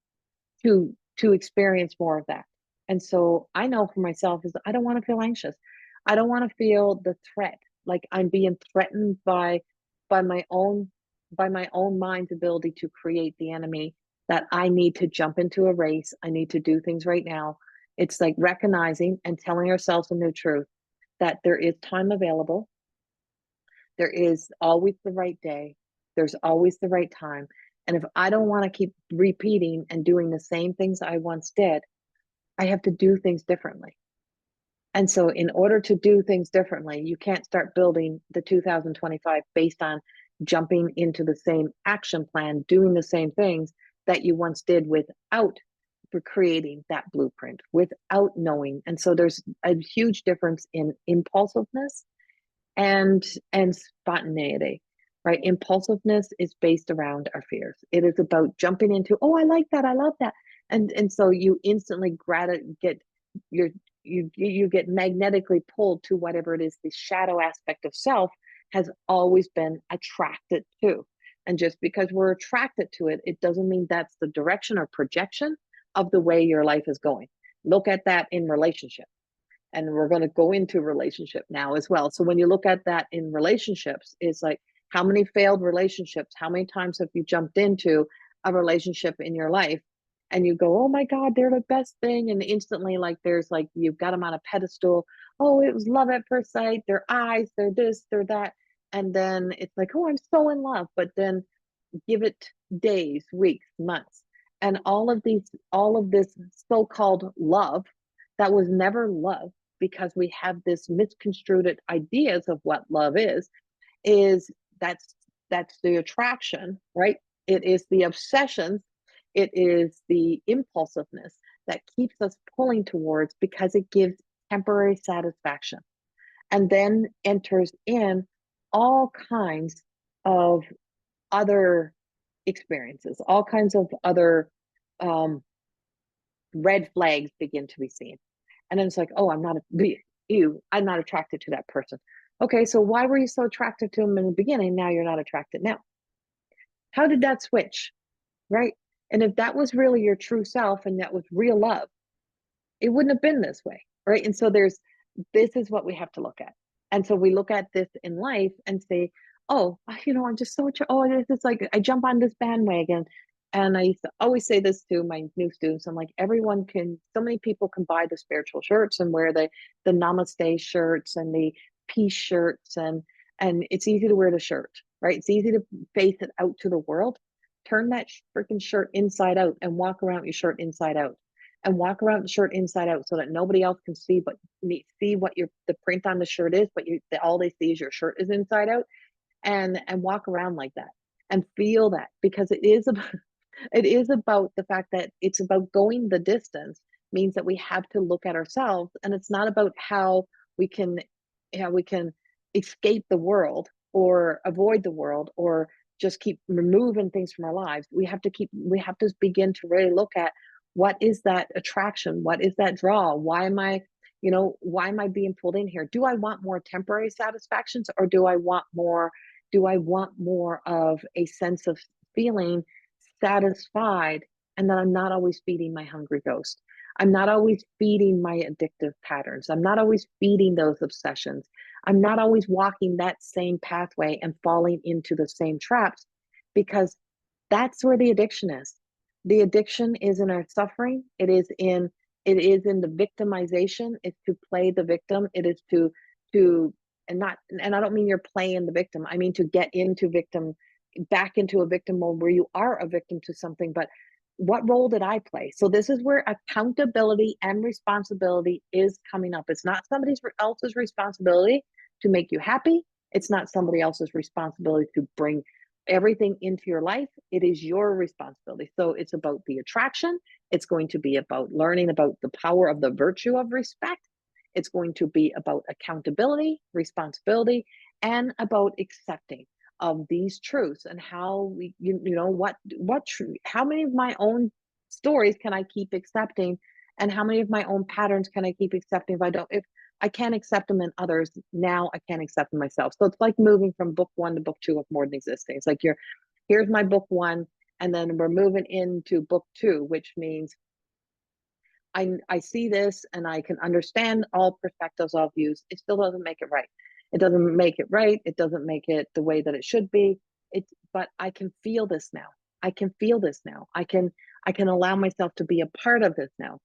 to experience more of that? And so I know for myself is I don't want to feel anxious. I don't want to feel the threat, like I'm being threatened by my own by my own mind's ability to create the enemy, that I need to jump into a race. I need to do things right now. It's like recognizing and telling ourselves a new truth that there is time available. There is always the right day. There's always the right time. And if I don't want to keep repeating and doing the same things I once did, I have to do things differently. And so, in order to do things differently, you can't start building the 2025 based on jumping into the same action plan, doing the same things that you once did without for creating that blueprint, without knowing. And so, there's a huge difference in impulsiveness and spontaneity, right? Impulsiveness is based around our fears. It is about jumping into, oh, I like that, I love that, and so you instantly get your you get magnetically pulled to whatever it is the shadow aspect of self has always been attracted to. And just because we're attracted to it, it doesn't mean that's the direction or projection of the way your life is going. Look at that in relationship, and we're going to go into relationship now as well. So when you look at that in relationships, it's like, how many failed relationships, how many times have you jumped into a relationship in your life and you go, oh my God, they're the best thing, and instantly, like, there's like, you've got them on a pedestal. Oh, it was love at first sight, their eyes, they're this, they're that, and then it's like, oh, I'm so in love. But then give it days, weeks, months, and all of this so-called love that was never love, because we have this misconstrued ideas of what love is that's the attraction, right? It is the obsessions, it is the impulsiveness that keeps us pulling towards, because it gives temporary satisfaction, and then enters in all kinds of other experiences, all kinds of other um, red flags begin to be seen. And then it's like, oh, I'm not attracted to that person. Okay, so why were you so attracted to him in the beginning? Now you're not attracted now. How did that switch? Right? And if that was really your true self and that was real love, it wouldn't have been this way. Right? And so this is what we have to look at. And so we look at this in life and say, oh, I'm just so, it's like I jump on this bandwagon. And I used to always say this to my new students. I'm like, so many people can buy the spiritual shirts and wear the namaste shirts and the peace shirts. And it's easy to wear the shirt, right? It's easy to face it out to the world. Turn that freaking shirt inside out and walk around your shirt inside out, and walk around the shirt inside out so that nobody else can see, but see what the print on the shirt is, but all they see is your shirt is inside out, and walk around like that and feel that, because it is about the fact that it's about going the distance, means that we have to look at ourselves, and it's not about we can how we can escape the world or avoid the world or just keep removing things from our lives. We have to begin to really look at, what is that attraction? What is that draw? Why am I being pulled in here? Do I want more temporary satisfactions, or do I want more of a sense of feeling satisfied, and that I'm not always feeding my hungry ghost? I'm not always feeding my addictive patterns. I'm not always feeding those obsessions. I'm not always walking that same pathway and falling into the same traps, because that's where the addiction is. The addiction is in our suffering. It is in the victimization. It's to play the victim. It is to and I don't mean you're playing the victim. I mean to get back into a victim mode where you are a victim to something. But what role did I play? So this is where accountability and responsibility is coming up. It's not somebody else's responsibility to make you happy. It's not somebody else's responsibility to bring everything into your life. It is your responsibility. So it's about the attraction. It's going to be about learning about the power of the virtue of respect. It's going to be about accountability, responsibility, and about accepting of these truths, and how we, you know, what true, how many of my own stories can I keep accepting, and how many of my own patterns can I keep accepting? If I can't accept them in others, now I can't accept them myself. So it's like moving from book one to book two of More Than Existing. It's like here's my book one, and then we're moving into book two, which means I see this and I can understand all perspectives, all views. It still doesn't make it right. It doesn't make it right. It doesn't make it the way that it should be. But I can feel this now. I can feel this now. I can allow myself to be a part of this now.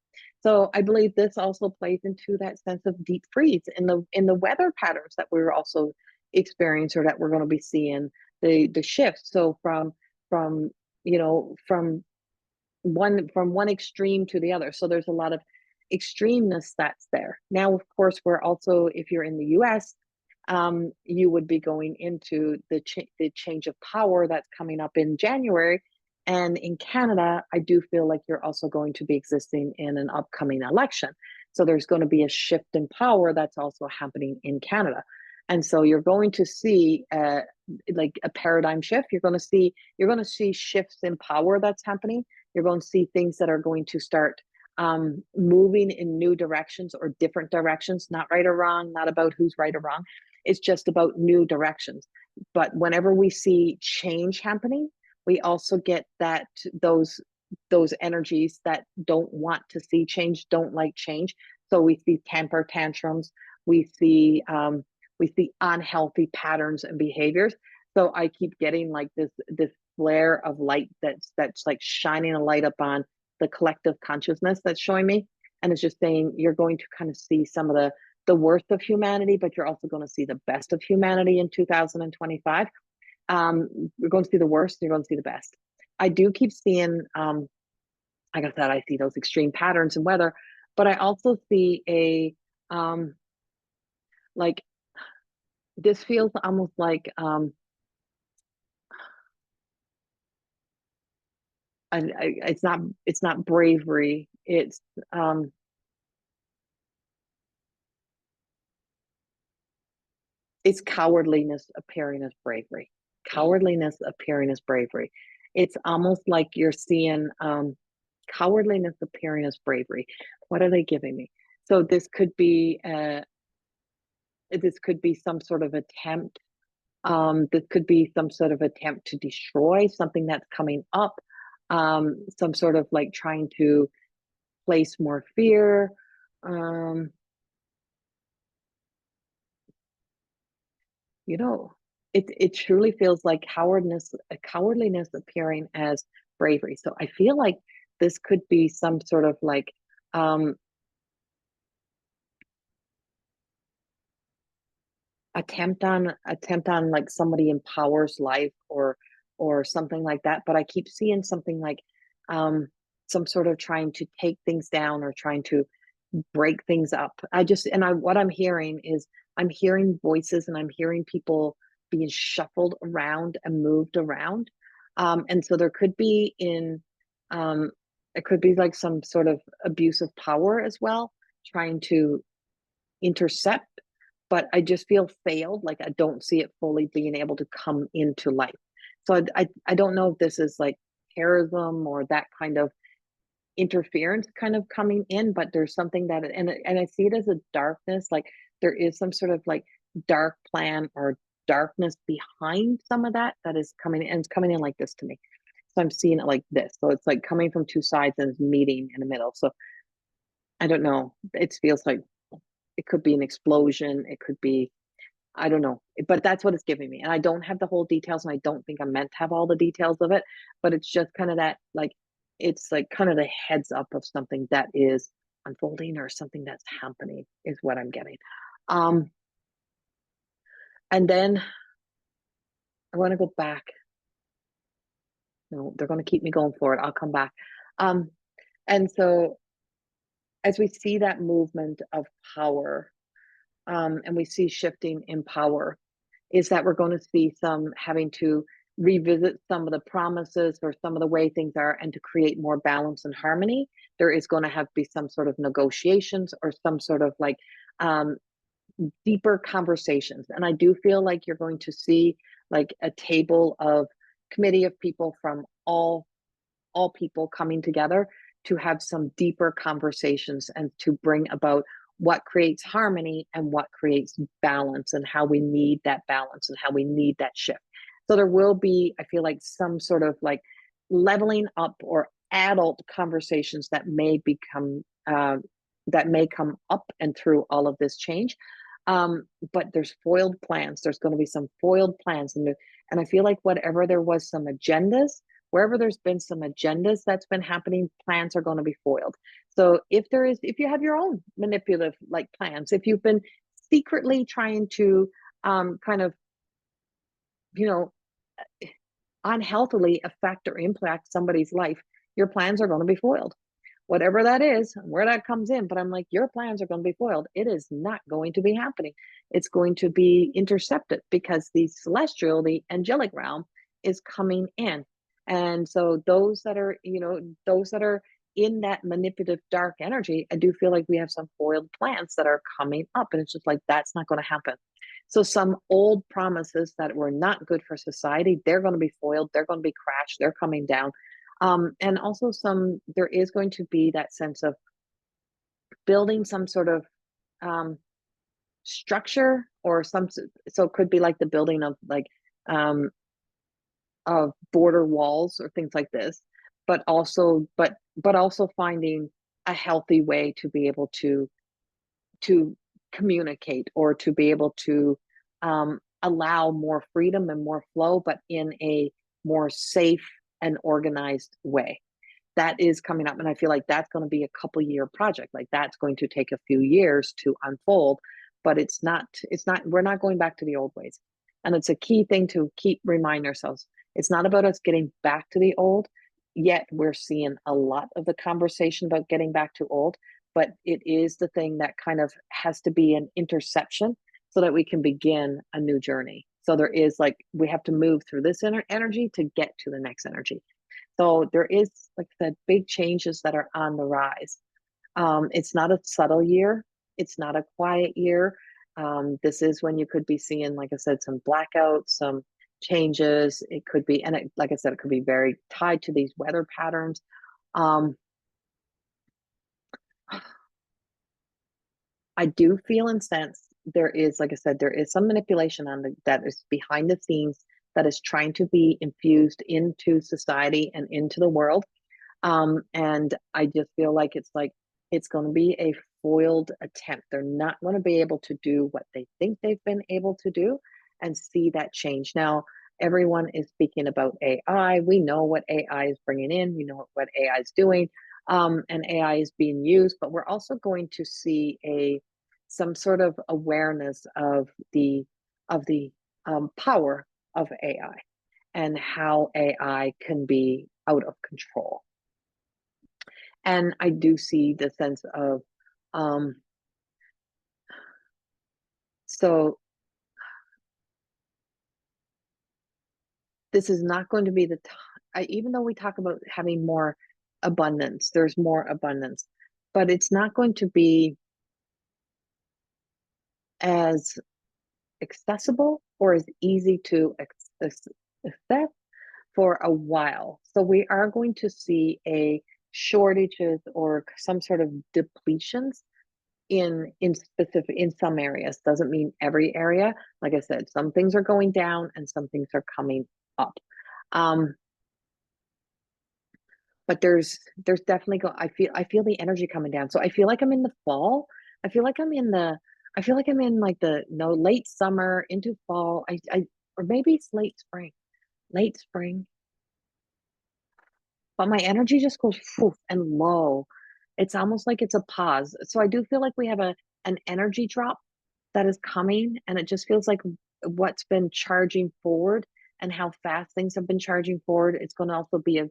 So I believe this also plays into that sense of deep freeze in the weather patterns that we're also experiencing, or that we're going to be seeing the shifts. So from you know from one extreme to the other. So there's a lot of extremeness that's there. Now, of course, we're also, if you're in the US, you would be going into the change of power that's coming up in January. And in Canada, I do feel like you're also going to be existing in an upcoming election. So there's going to be a shift in power that's also happening in Canada. And so you're going to see like a paradigm shift. You're going to see shifts in power that's happening. You're going to see things that are going to start moving in new directions or different directions, not right or wrong, not about who's right or wrong. It's just about new directions. But whenever we see change happening, we also get those energies that don't want to see change, don't like change. So we see temper tantrums, we see unhealthy patterns and behaviors. So I keep getting like this flare of light that's like shining a light up on the collective consciousness that's showing me, and it's just saying you're going to kind of see some of the worst of humanity, but you're also going to see the best of humanity in 2025. You're going to see the worst, you're going to see the best. I do keep seeing, like I said, I see those extreme patterns in weather, but I also see like this feels almost like it's not bravery, it's cowardliness appearing as bravery. Cowardliness appearing as bravery. It's almost like you're seeing cowardliness appearing as bravery. What are they giving me? So this could be some sort of attempt. This could be some sort of attempt to destroy something that's coming up. Some sort of like trying to place more fear. You know, it truly feels like cowardliness appearing as bravery. So I feel like this could be some sort of like attempt on like somebody in power's life, or something like that. But I keep seeing something like some sort of trying to take things down or trying to break things up. What I'm hearing is I'm hearing voices, and I'm hearing people being shuffled around and moved around. And so there could be it could be like some sort of abuse of power as well, trying to intercept, but I just feel failed. Like I don't see it fully being able to come into life. So I don't know if this is like terrorism or that kind of interference kind of coming in, but there's something that, and I see it as a darkness, like there is some sort of like dark plan or darkness behind some of that is coming in, and it's coming in like this to me. So I'm seeing it like this. So it's like coming from two sides and it's meeting in the middle. So I don't know. It feels like it could be an explosion. It could be, I don't know, but that's what it's giving me. And I don't have the whole details, and I don't think I'm meant to have all the details of it, but it's just kind of that, like, it's like kind of the heads up of something that is unfolding or something that's happening is what I'm getting. Um, and then I want to go back. No, they're going to keep me going for it. I'll come back. Um, and so as we see that movement of power, and we see shifting in power, is that we're going to see some having to revisit some of the promises or some of the way things are, and to create more balance and harmony. There is going to have to be some sort of negotiations or some sort of like deeper conversations. And I do feel like you're going to see like a table of committee of people from all people coming together to have some deeper conversations and to bring about what creates harmony and what creates balance, and how we need that balance and how we need that shift. So there will be, I feel like, some sort of like leveling up or adult conversations that may become that may come up and through all of this change. But there's foiled plans. There's going to be some foiled plans, and I feel like whatever there was some agendas, wherever there's been some agendas that's been happening, plans are going to be foiled. So if you have your own manipulative like plans, if you've been secretly trying to kind of, you know, unhealthily affect or impact somebody's life, your plans are going to be foiled. Whatever that is, where that comes in, but I'm like, your plans are going to be foiled. It is not going to be happening. It's going to be intercepted because the celestial, the angelic realm is coming in. And so those that are, those that are in that manipulative dark energy, I do feel like we have some foiled plans that are coming up. And it's just like, that's not going to happen. So some old promises that were not good for society, they're going to be foiled. They're going to be crashed. They're coming down. And also there is going to be that sense of building some sort of structure, or so it could be like the building of like of border walls or things like this, but also finding a healthy way to be able to communicate, or to be able to allow more freedom and more flow, but in a more safe and organized way. That is coming up, and I feel like that's going to be a couple-year project. Like, that's going to take a few years to unfold, but it's not we're not going back to the old ways. And it's a key thing to keep reminding ourselves. It's not about us getting back to the old, yet we're seeing a lot of the conversation about getting back to old, but it is the thing that kind of has to be an interception so that we can begin a new journey. So there is, like, we have to move through this energy to get to the next energy. So there is, like I said, big changes that are on the rise. It's not a subtle year. It's not a quiet year. This is when you could be seeing, like I said, some blackouts, some changes. It could be, and like I said, it could be very tied to these weather patterns. I do feel and sense there is, like I said, there is some manipulation that is behind the scenes that is trying to be infused into society and into the world. And I just feel like it's going to be a foiled attempt. They're not going to be able to do what they think they've been able to do and see that change. Now, everyone is speaking about AI. We know what AI is bringing in. We know what AI is doing. And AI is being used, but we're also going to see some sort of awareness of the power of AI and how AI can be out of control. And I do see the sense of so this is not going to be the time, even though we talk about having more abundance, there's more abundance, but it's not going to be as accessible or as easy to access for a while. So we are going to see a shortages or some sort of depletions in some areas. Doesn't mean every area. Like I said, some things are going down and some things are coming up. But there's definitely I feel the energy coming down. So I feel like I'm in the fall. I feel like I'm in like the late summer into fall. Or maybe it's late spring. Late spring. But my energy just goes poof and low. It's almost like it's a pause. So I do feel like we have an energy drop that is coming, and it just feels like what's been charging forward and how fast things have been charging forward. It's going to also be a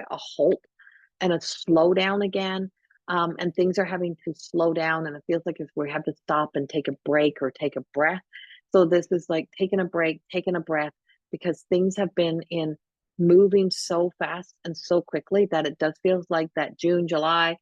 halt and a slowdown again. And things are having to slow down, and it feels like if we have to stop and take a break or take a breath. So this is like taking a break, taking a breath, because things have been moving so fast and so quickly that it does feels like that June, July,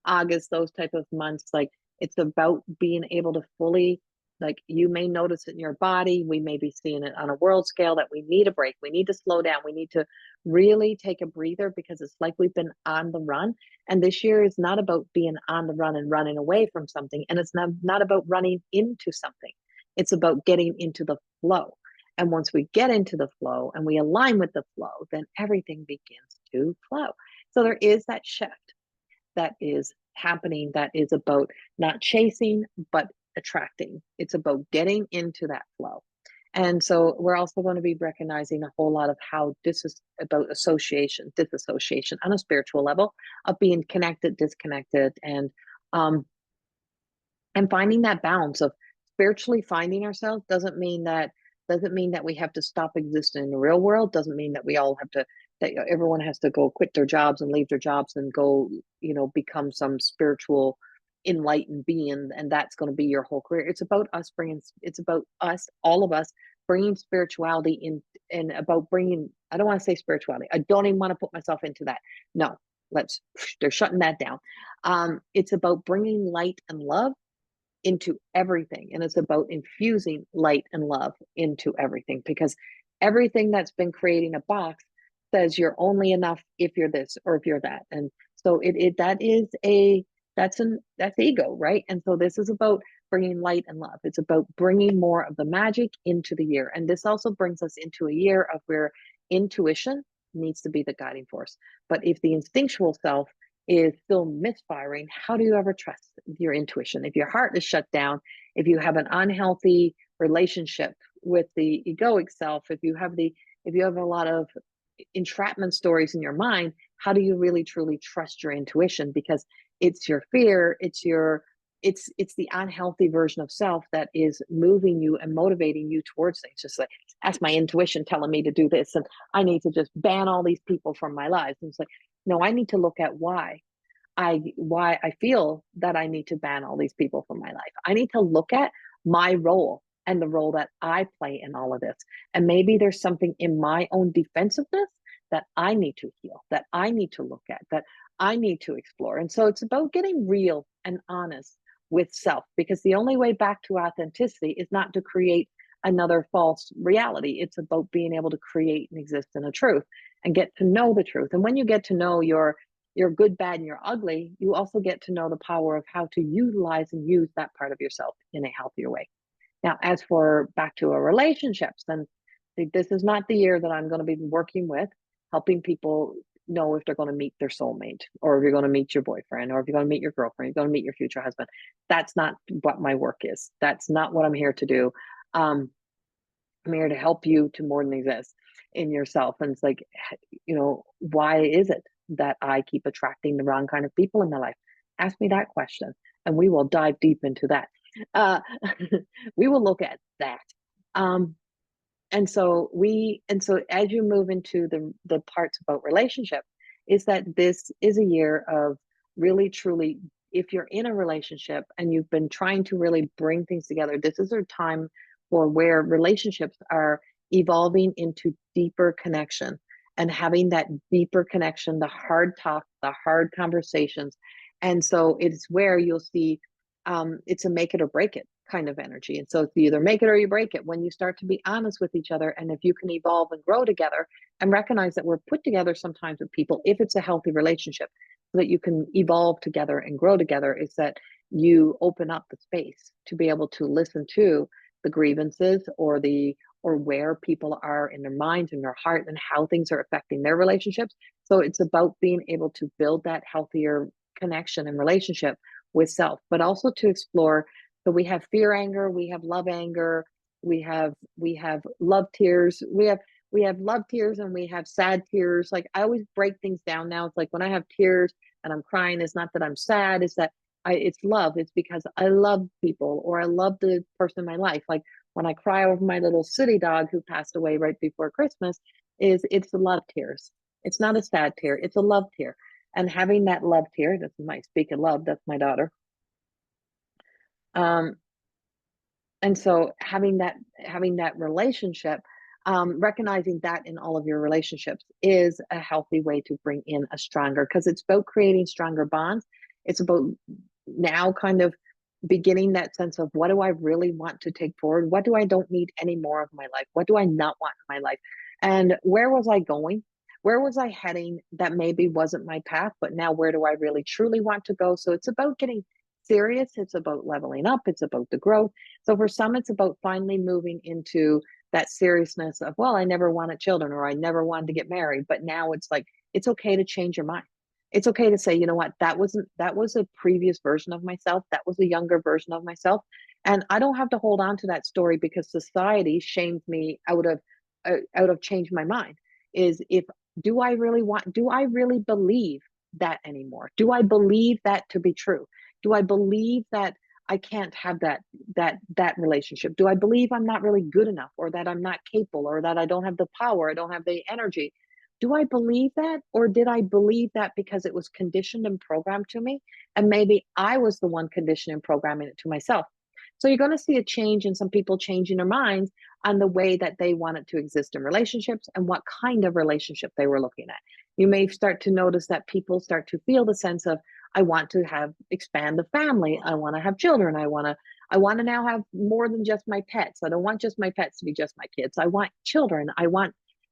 August, those type of months, like it's about being able to fully Like, you may notice it in your body. We may be seeing it on a world scale that we need a break. We need to slow down. We need to really take a breather, because it's like we've been on the run. And this year is not about being on the run and running away from something. And it's not about running into something. It's about getting into the flow. And once we get into the flow and we align with the flow, then everything begins to flow. So there is that shift that is happening, that is about not chasing, but attracting. It's about getting into that flow. And so we're also going to be recognizing a whole lot of how this is about disassociation on a spiritual level, of being connected, disconnected, um, and finding that balance of spiritually finding ourselves. Doesn't mean that we have to stop existing in the real world. Doesn't mean that we all have to, that everyone has to go quit their jobs and leave their jobs and go, become some spiritual enlightened being, and that's going to be your whole career. It's about us, all of us, bringing spirituality in, and about bringing, I don't want to say spirituality. I don't even want to put myself into that. No, they're shutting that down. It's about bringing light and love into everything. And it's about infusing light and love into everything, because everything that's been creating a box says you're only enough if you're this or if you're that. And so that's ego, right? And so this is about bringing light and love. It's about bringing more of the magic into the year. And this also brings us into a year of where intuition needs to be the guiding force. But if the instinctual self is still misfiring, how do you ever trust your intuition? If your heart is shut down, if you have an unhealthy relationship with the egoic self, if you have a lot of entrapment stories in your mind, how do you really truly trust your intuition? Because it's your fear, it's the unhealthy version of self that is moving you and motivating you towards things. Just like, that's my intuition telling me to do this, and I need to just ban all these people from my lives. And it's like, no, I need to look at why I feel that I need to ban all these people from my life. I need to look at my role and the role that I play in all of this. And maybe there's something in my own defensiveness that I need to heal, that I need to look at, that I need to explore. And so it's about getting real and honest with self, because the only way back to authenticity is not to create another false reality. It's about being able to create and exist in a truth and get to know the truth. And when you get to know your good, bad, and your ugly, you also get to know the power of how to utilize and use that part of yourself in a healthier way. Now, as for back to our relationships, then this is not the year that I'm going to be working with helping people know if they're going to meet their soulmate, or if you're going to meet your boyfriend, or if you're going to meet your girlfriend, you're going to meet your future husband. That's not what my work is. That's not what I'm here to do. I'm here to help you to more than exist in yourself. And it's like, why is it that I keep attracting the wrong kind of people in my life? Ask me that question, and we will dive deep into that. We will look at that. And so as you move into the parts about relationship, is that this is a year of really truly, if you're in a relationship and you've been trying to really bring things together, this is a time for where relationships are evolving into deeper connection, and having that deeper connection, the hard talk, the hard conversations. And so it's where you'll see it's a make it or break it kind of energy. And so it's either make it or you break it when you start to be honest with each other. And if you can evolve and grow together and recognize that we're put together sometimes with people, if it's a healthy relationship, so that you can evolve together and grow together, is that you open up the space to be able to listen to the grievances or where people are in their minds and their heart, and how things are affecting their relationships. So it's about being able to build that healthier connection and relationship with self, but also to explore. So we have fear anger, we have love anger, we have love tears, we have love tears, and we have sad tears. Like, I always break things down now. It's like, when I have tears and I'm crying, it's not that I'm sad, it's that it's love. It's because I love people, or I love the person in my life. Like, when I cry over my little city dog who passed away right before Christmas, it's the love tears. It's not a sad tear, it's a love tear. And having that love tear, that's my speak of love, that's my daughter. And so having that relationship, recognizing that in all of your relationships is a healthy way to bring in a stronger, because it's about creating stronger bonds. It's about now kind of beginning that sense of, what do I really want to take forward? What do I don't need any more of my life? What do I not want in my life? And where was I going? Where was I heading that maybe wasn't my path, but now where do I really truly want to go? So it's about getting serious. It's about leveling up. It's about the growth. So for some, it's about finally moving into that seriousness of, well, I never wanted children, or I never wanted to get married. But now it's like, it's okay to change your mind. It's okay to say, you know what, that was a previous version of myself. That was a younger version of myself. And I don't have to hold on to that story because society shamed me out of change my mind. Is if do I really believe that anymore? Do I believe that to be true? Do I believe that I can't have that relationship? Do I believe I'm not really good enough, or that I'm not capable, or that I don't have the power, I don't have the energy? Do I believe that, or did I believe that because it was conditioned and programmed to me, and maybe I was the one conditioning and programming it to myself? So you're going to see a change in some people changing their minds on the way that they wanted to exist in relationships and what kind of relationship they were looking at. You may start to notice that people start to feel the sense of, I want to expand the family. I want to have children. I want to now have more than just my pets. I don't want just my pets to be just my kids. I want children.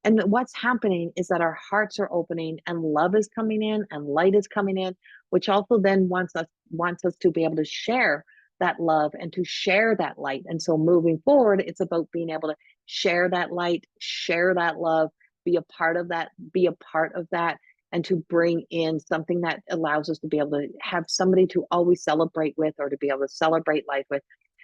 And what's happening is that our hearts are opening, and love is coming in, and light is coming in, which also then wants us to be able to share that love and to share that light. And so moving forward, it's about being able to share that light, share that love, be a part of that, and to bring in something that allows us to be able to have somebody to always celebrate with, or to be able to celebrate life with.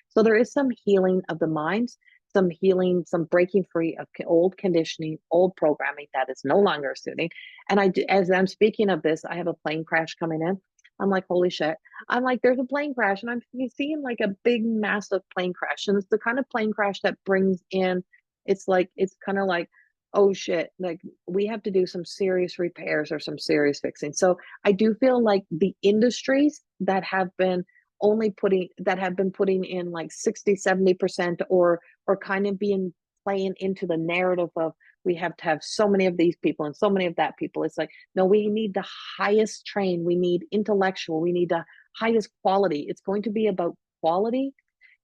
So there is some healing of the mind, some healing, some breaking free of old conditioning, old programming that is no longer suiting. And as I'm speaking of this, I have a plane crash coming in. I'm like, holy shit. I'm like, there's a plane crash, and I'm seeing like a big, massive plane crash. And it's the kind of plane crash that brings in, it's kind of like, oh shit, like we have to do some serious repairs or some serious fixing. So I do feel like the industries that have been putting in like 60-70%, or kind of playing into the narrative of, we have to have so many of these people and so many of that people. It's like, no, we need the highest trained, we need intellectual, we need the highest quality. It's going to be about quality.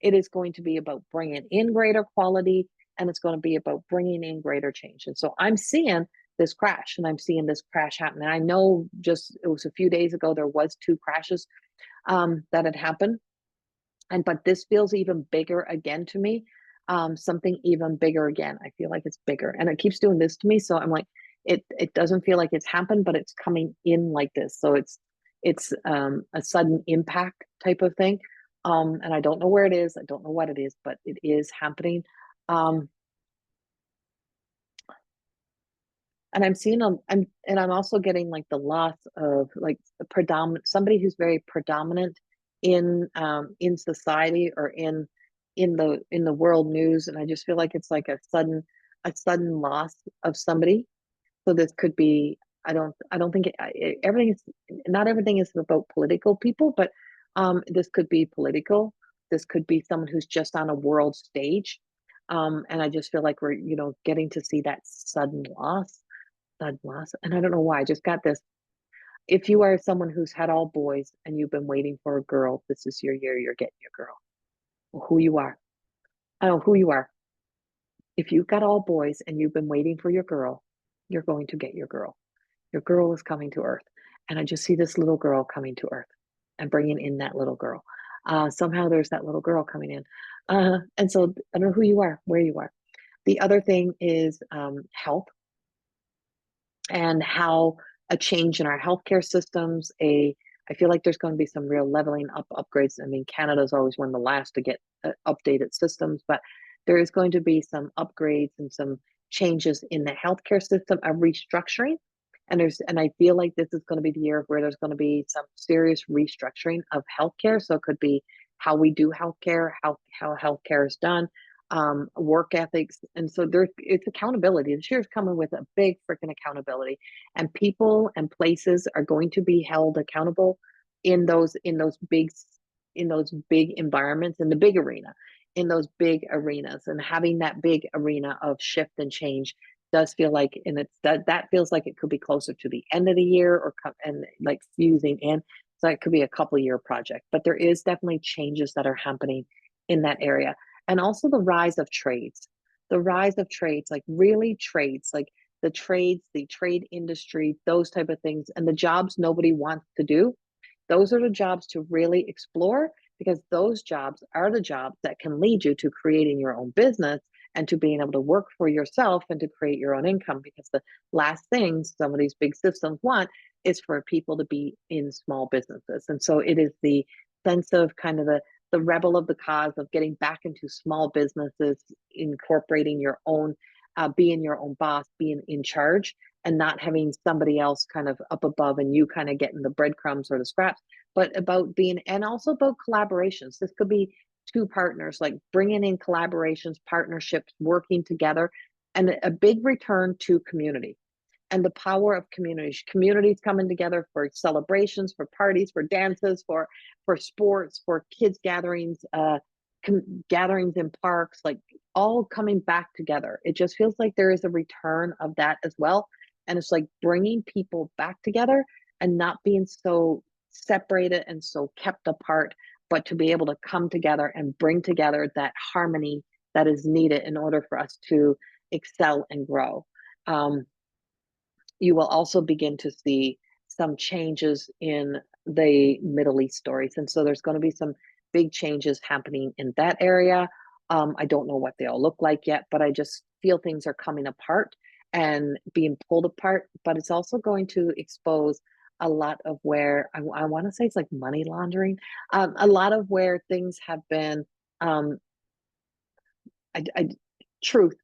It is going to be about bringing in greater quality, and it's going to be about bringing in greater change. And so I'm seeing this crash, and I'm seeing this crash happen. And I know it was a few days ago, there was 2 crashes that had happened. But this feels even bigger again to me. Something even bigger again. I feel like it's bigger, and it keeps doing this to me. So I'm like, it doesn't feel like it's happened, but it's coming in like this. So it's a sudden impact type of thing. And I don't know where it is. I don't know what it is, but it is happening. And I'm also getting like the loss of like somebody who's very predominant in society, or in the world news. And I just feel like it's like a sudden loss of somebody. So this could be, I don't think everything is, not everything is about political people, but this could be political. This could be someone who's just on a world stage. And I just feel like we're, getting to see that sudden loss. And I don't know why, I just got this. If you are someone who's had all boys and you've been waiting for a girl, this is your year, you're getting your girl. Who you are. I don't know who you are. If you've got all boys and you've been waiting for your girl, you're going to get your girl. Your girl is coming to earth. And I just see this little girl coming to earth and bringing in that little girl. Somehow there's that little girl coming in. And so I don't know who you are, where you are. The other thing is health, and how a change in our healthcare systems. I feel like there's going to be some real leveling up, upgrades. I mean, Canada is always one of the last to get updated systems, but there is going to be some upgrades and some changes in the healthcare system, a restructuring. And I feel like this is going to be the year where there's going to be some serious restructuring of healthcare. So it could be how we do healthcare, how healthcare is done, work ethics. And so it's accountability. This year is coming with a big freaking accountability, and people and places are going to be held accountable in those big environments, in the big arena, in those big arenas. And having that big arena of shift and change does feel like, and that feels like it could be closer to the end of the year, and like fusing in. So it could be a couple year project, but there is definitely changes that are happening in that area. And also the rise of trades, like really trades, like the trades, the trade industry, those type of things, and the jobs nobody wants to do. Those are the jobs to really explore, because those jobs are the jobs that can lead you to creating your own business and to being able to work for yourself and to create your own income. Because the last thing some of these big systems want is for people to be in small businesses. And so it is the sense of kind of the rebel of the cause of getting back into small businesses, incorporating your own, being your own boss, being in charge, and not having somebody else kind of up above and you kind of getting the breadcrumbs or the scraps, but about being, and also about collaborations. This could be two partners, like bringing in collaborations, partnerships, working together, and a big return to community and the power of communities coming together for celebrations, for parties, for dances, for sports, for kids gatherings, gatherings in parks, like all coming back together. It just feels like there is a return of that as well. And it's like bringing people back together and not being so separated and so kept apart, but to be able to come together and bring together that harmony that is needed in order for us to excel and grow. You will also begin to see some changes in the Middle East stories. And so there's going to be some big changes happening in that area. I don't know what they all look like yet, but I just feel things are coming apart and being pulled apart. But it's also going to expose a lot of where I want to say it's like money laundering, a lot of where things have been um, truth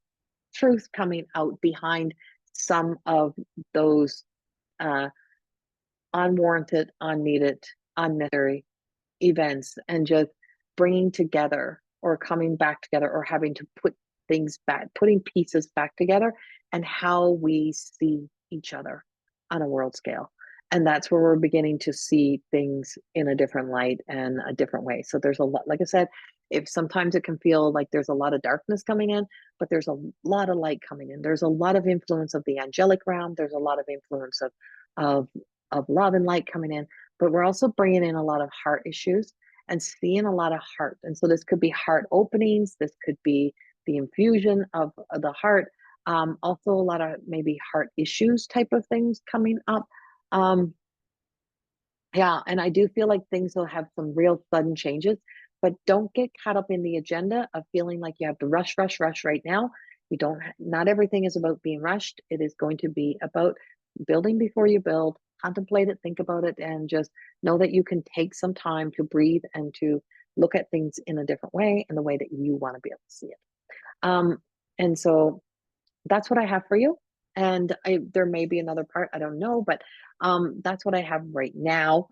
coming out behind some of those uh, unwarranted, unneeded, unnecessary events, and just bringing together or coming back together or having to put things back, putting pieces back together, and how we see each other on a world scale. And that's where we're beginning to see things in a different light and a different way. So there's a lot, like I said, if sometimes it can feel like there's a lot of darkness coming in, but there's a lot of light coming in. There's a lot of influence of the angelic realm. There's a lot of influence of of love and light coming in, but we're also bringing in a lot of heart issues and seeing a lot of heart. And so this could be heart openings. This could be the infusion of the heart. Also a lot of maybe heart issues type of things coming up. Um, yeah, and I do feel like things will have some real sudden changes, but don't get caught up in the agenda of feeling like you have to rush, rush, rush right now. You don't, not everything is about being rushed. It is going to be about building before you build, contemplate it, think about it, and just know that you can take some time to breathe and to look at things in a different way, in the way that you want to be able to see it. Um, and so that's what I have for you. And there may be another part, I don't know, but that's what I have right now.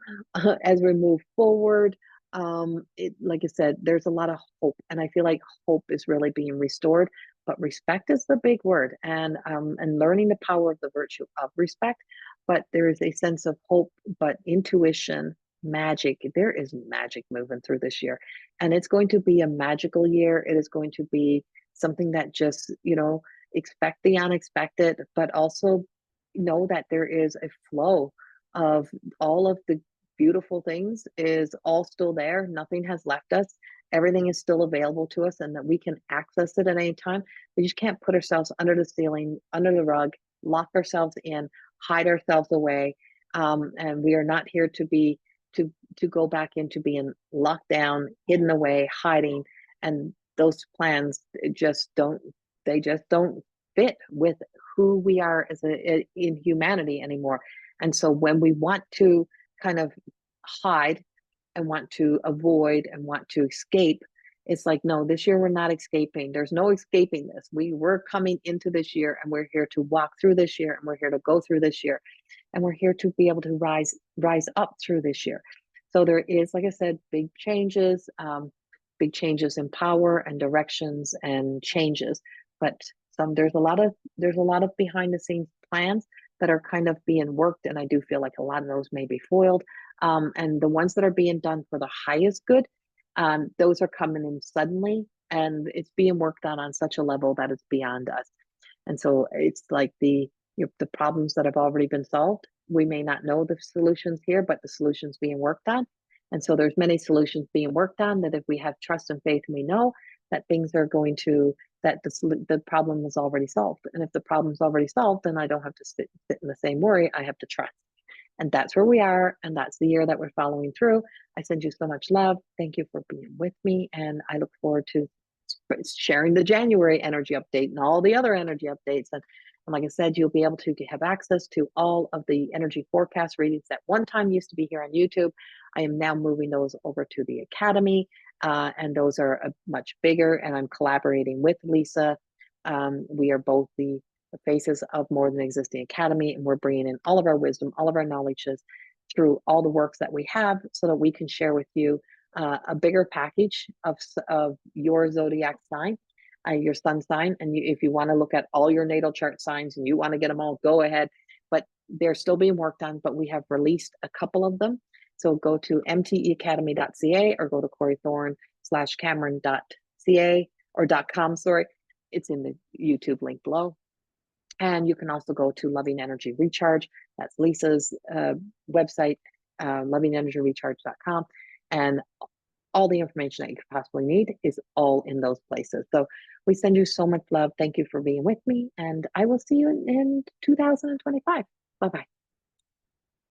As we move forward, like I said, there's a lot of hope, and I feel like hope is really being restored. But respect is the big word, and learning the power of the virtue of respect. But there is a sense of hope, but intuition, magic. There is magic moving through this year, and it's going to be a magical year. It is going to be something that just, expect the unexpected, but also know that there is a flow of all of the beautiful things is all still there. Nothing has left us. Everything is still available to us, and that we can access it at any time. We just can't put ourselves under the ceiling, under the rug, lock ourselves in, hide ourselves away. And we are not here to be to go back into being locked down, hidden away, hiding. And those plans just don't, they just don't fit with who we are as in humanity anymore. And so when we want to kind of hide and want to avoid and want to escape, it's like, no, this year we're not escaping. There's no escaping this. We're coming into this year, and we're here to walk through this year, and we're here to go through this year, and we're here to be able to rise up through this year. So there is, like I said, big changes in power and directions and changes. But there's a lot of behind the scenes plans that are kind of being worked, and I do feel like a lot of those may be foiled. And the ones that are being done for the highest good, those are coming in suddenly, and it's being worked on such a level that it's beyond us. And so it's like the problems that have already been solved, we may not know the solutions here, but the solutions being worked on. And so there's many solutions being worked on that if we have trust and faith, we know that things are going to, that the problem is already solved. And if the problem's already solved, then I don't have to sit in the same worry. I have to trust. And that's where we are. And that's the year that we're following through. I send you so much love. Thank you for being with me. And I look forward to sharing the January energy update and all the other energy updates. And like I said, you'll be able to have access to all of the energy forecast readings that one time used to be here on YouTube. I am now moving those over to the Academy, and those are much bigger, and I'm collaborating with Lisa. We are both the faces of More Than Existing Academy, and we're bringing in all of our wisdom, all of our knowledges through all the works that we have so that we can share with you a bigger package of your zodiac sign, your sun sign. And if you want to look at all your natal chart signs and you want to get them all, go ahead. But they're still being worked on, but we have released a couple of them. So go to mteacademy.ca or go to corriethorne.cameron.ca or .com, sorry. It's in the YouTube link below. And you can also go to Loving Energy Recharge. That's Lisa's website, lovingenergyrecharge.com. And all the information that you could possibly need is all in those places. So we send you so much love. Thank you for being with me. And I will see you in 2025. Bye-bye.